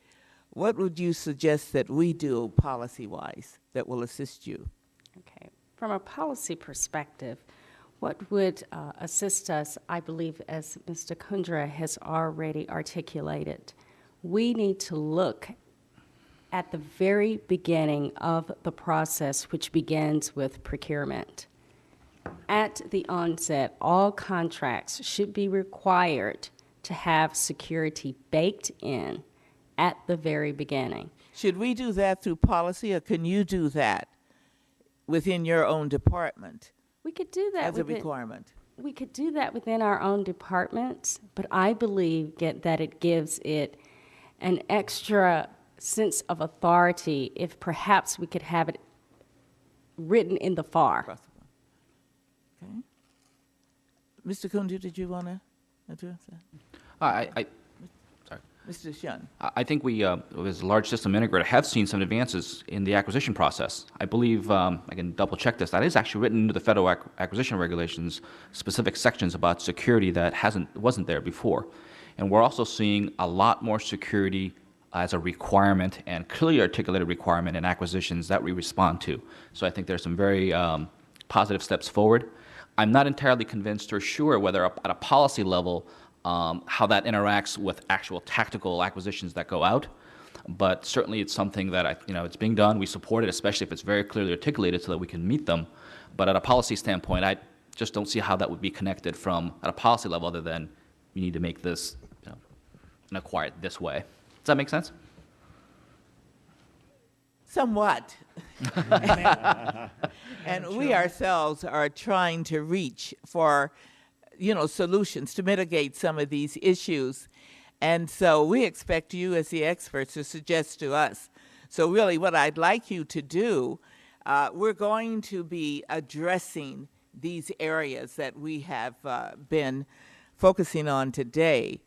what would you suggest that we do policy-wise that will assist you? Okay. From a policy perspective, what would assist us, I believe, as Mr. Kundra has already articulated, we need to look at the very beginning of the process, which begins with procurement. At the onset, all contracts should be required to have security baked in at the very beginning. Should we do that through policy, or can you do that within your own department? We could do that as a requirement. We could do that within our own departments, but I believe that it gives it an extra sense of authority if perhaps we could have it written in the FAR. Okay. Mr. Kundu, did you want to address that? Sorry. Mr. Shun. I think we, as a large system integrator, have seen some advances in the acquisition process. I believe, I can double check this, that is actually written into the federal acquisition regulations, specific sections about security that wasn't there before. And we're also seeing a lot more security as a requirement and clearly articulated requirement in acquisitions that we respond to. So I think there's some very positive steps forward. I'm not entirely convinced or sure whether at a policy level how that interacts with actual tactical acquisitions that go out, but certainly it's something that it's being done. We support it, especially if it's very clearly articulated so that we can meet them. But at a policy standpoint, I just don't see how that would be connected from at a policy level other than we need to make this and acquire it this way. Does that make sense? Somewhat. And we ourselves are trying to reach for, solutions to mitigate some of these issues. And so we expect you as the experts to suggest to us. So really what I'd like you to do, we're going to be addressing these areas that we have been focusing on today.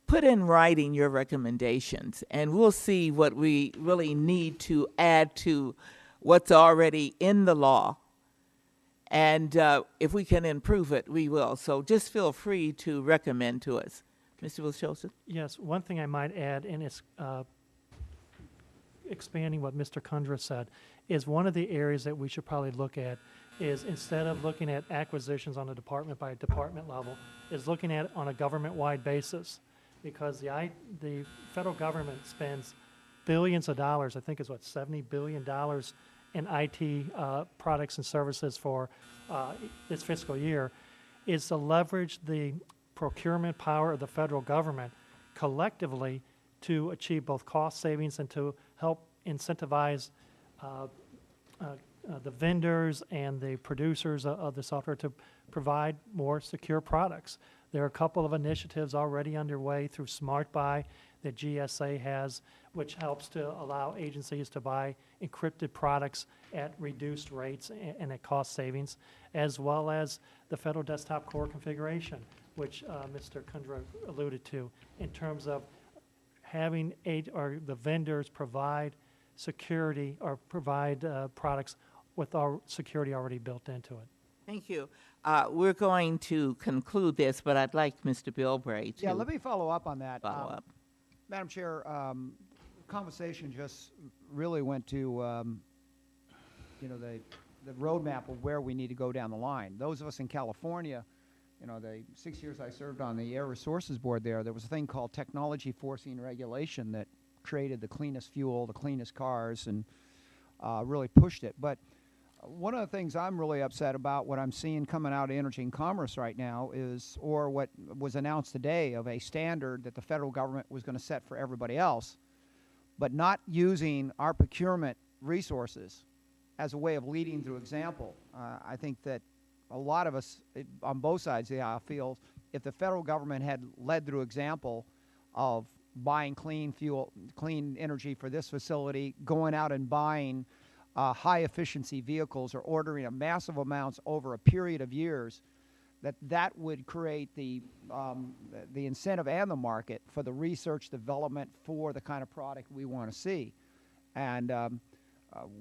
Put in writing your recommendations, and we'll see what we really need to add to what's already in the law. And if we can improve it, we will. So just feel free to recommend to us. Mr. Wilshosett? Yes, one thing I might add, and it's expanding what Mr. Kundra said, is one of the areas that we should probably look at is instead of looking at acquisitions on a department by department level, is looking at it on a government-wide basis. Because the federal government spends billions of dollars, I think it's what, $70 billion in IT products and services for this fiscal year, is to leverage the procurement power of the federal government collectively to achieve both cost savings and to help incentivize the vendors and the producers of the software to provide more secure products. There are a couple of initiatives already underway through Smart Buy that GSA has, which helps to allow agencies to buy encrypted products at reduced rates and at cost savings, as well as the Federal Desktop Core Configuration, which Mr. Kundra alluded to, in terms of having the vendors provide security or provide products with our security already built into it. Thank you. We're going to conclude this, but I'd like Mr. Bilbray to let me follow up on that. follow up. Madam Chair, conversation just really went to, you know, the roadmap of where we need to go down the line. Those of us in California, you know, the 6 years I served on the Air Resources Board there was a thing called technology forcing regulation that created the cleanest fuel, the cleanest cars, and really pushed it. But one of the things I'm really upset about, what I'm seeing coming out of Energy and Commerce right now is, or what was announced today, of a standard that the federal government was going to set for everybody else, but not using our procurement resources as a way of leading through example. I think that a lot of us on both sides of the aisle feel if the federal government had led through example of buying clean fuel, clean energy for this facility, going out and buying high efficiency vehicles or ordering a massive amounts over a period of years, that would create the incentive and the market for the research development for the kind of product we want to see. And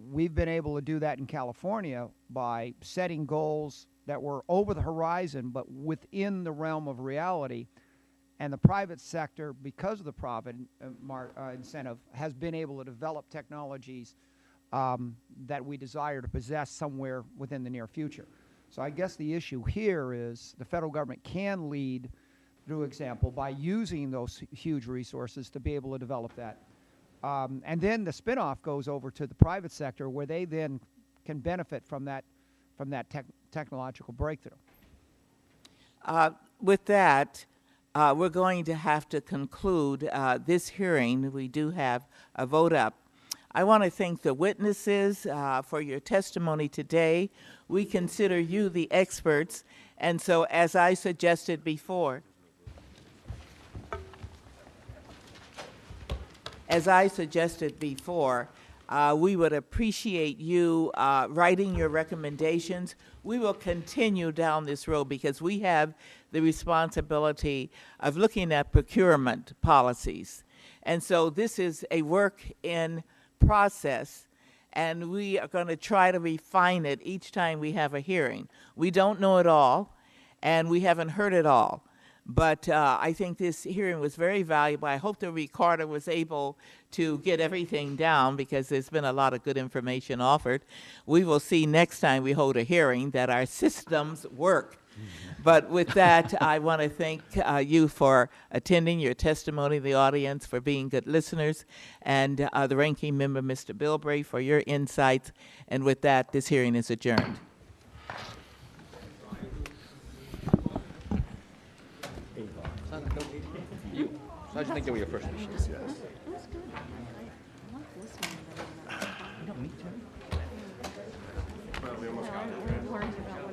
we've been able to do that in California by setting goals that were over the horizon but within the realm of reality. And the private sector, because of the profit incentive, has been able to develop technologies that we desire to possess somewhere within the near future. So I guess the issue here is the federal government can lead through example by using those huge resources to be able to develop that. And then the spinoff goes over to the private sector where they then can benefit from that technological breakthrough. With that, we're going to have to conclude this hearing. We do have a vote up. I want to thank the witnesses for your testimony today. We consider you the experts, and so as I suggested before, we would appreciate you writing your recommendations. We will continue down this road because we have the responsibility of looking at procurement policies. And so this is a work in process, and we are going to try to refine it each time we have a hearing. We don't know it all, and we haven't heard it all. But I think this hearing was very valuable. I hope the recorder was able to get everything down because there's been a lot of good information offered. We will see next time we hold a hearing that our systems work. But with that, I want to thank you for attending, your testimony, the audience for being good listeners, and the ranking member, Mr. Bilbray, for your insights. And with that, this hearing is adjourned. So how'd you think they were your first issues? Yes. That's good. I like this one. Well, we almost got it. Learned about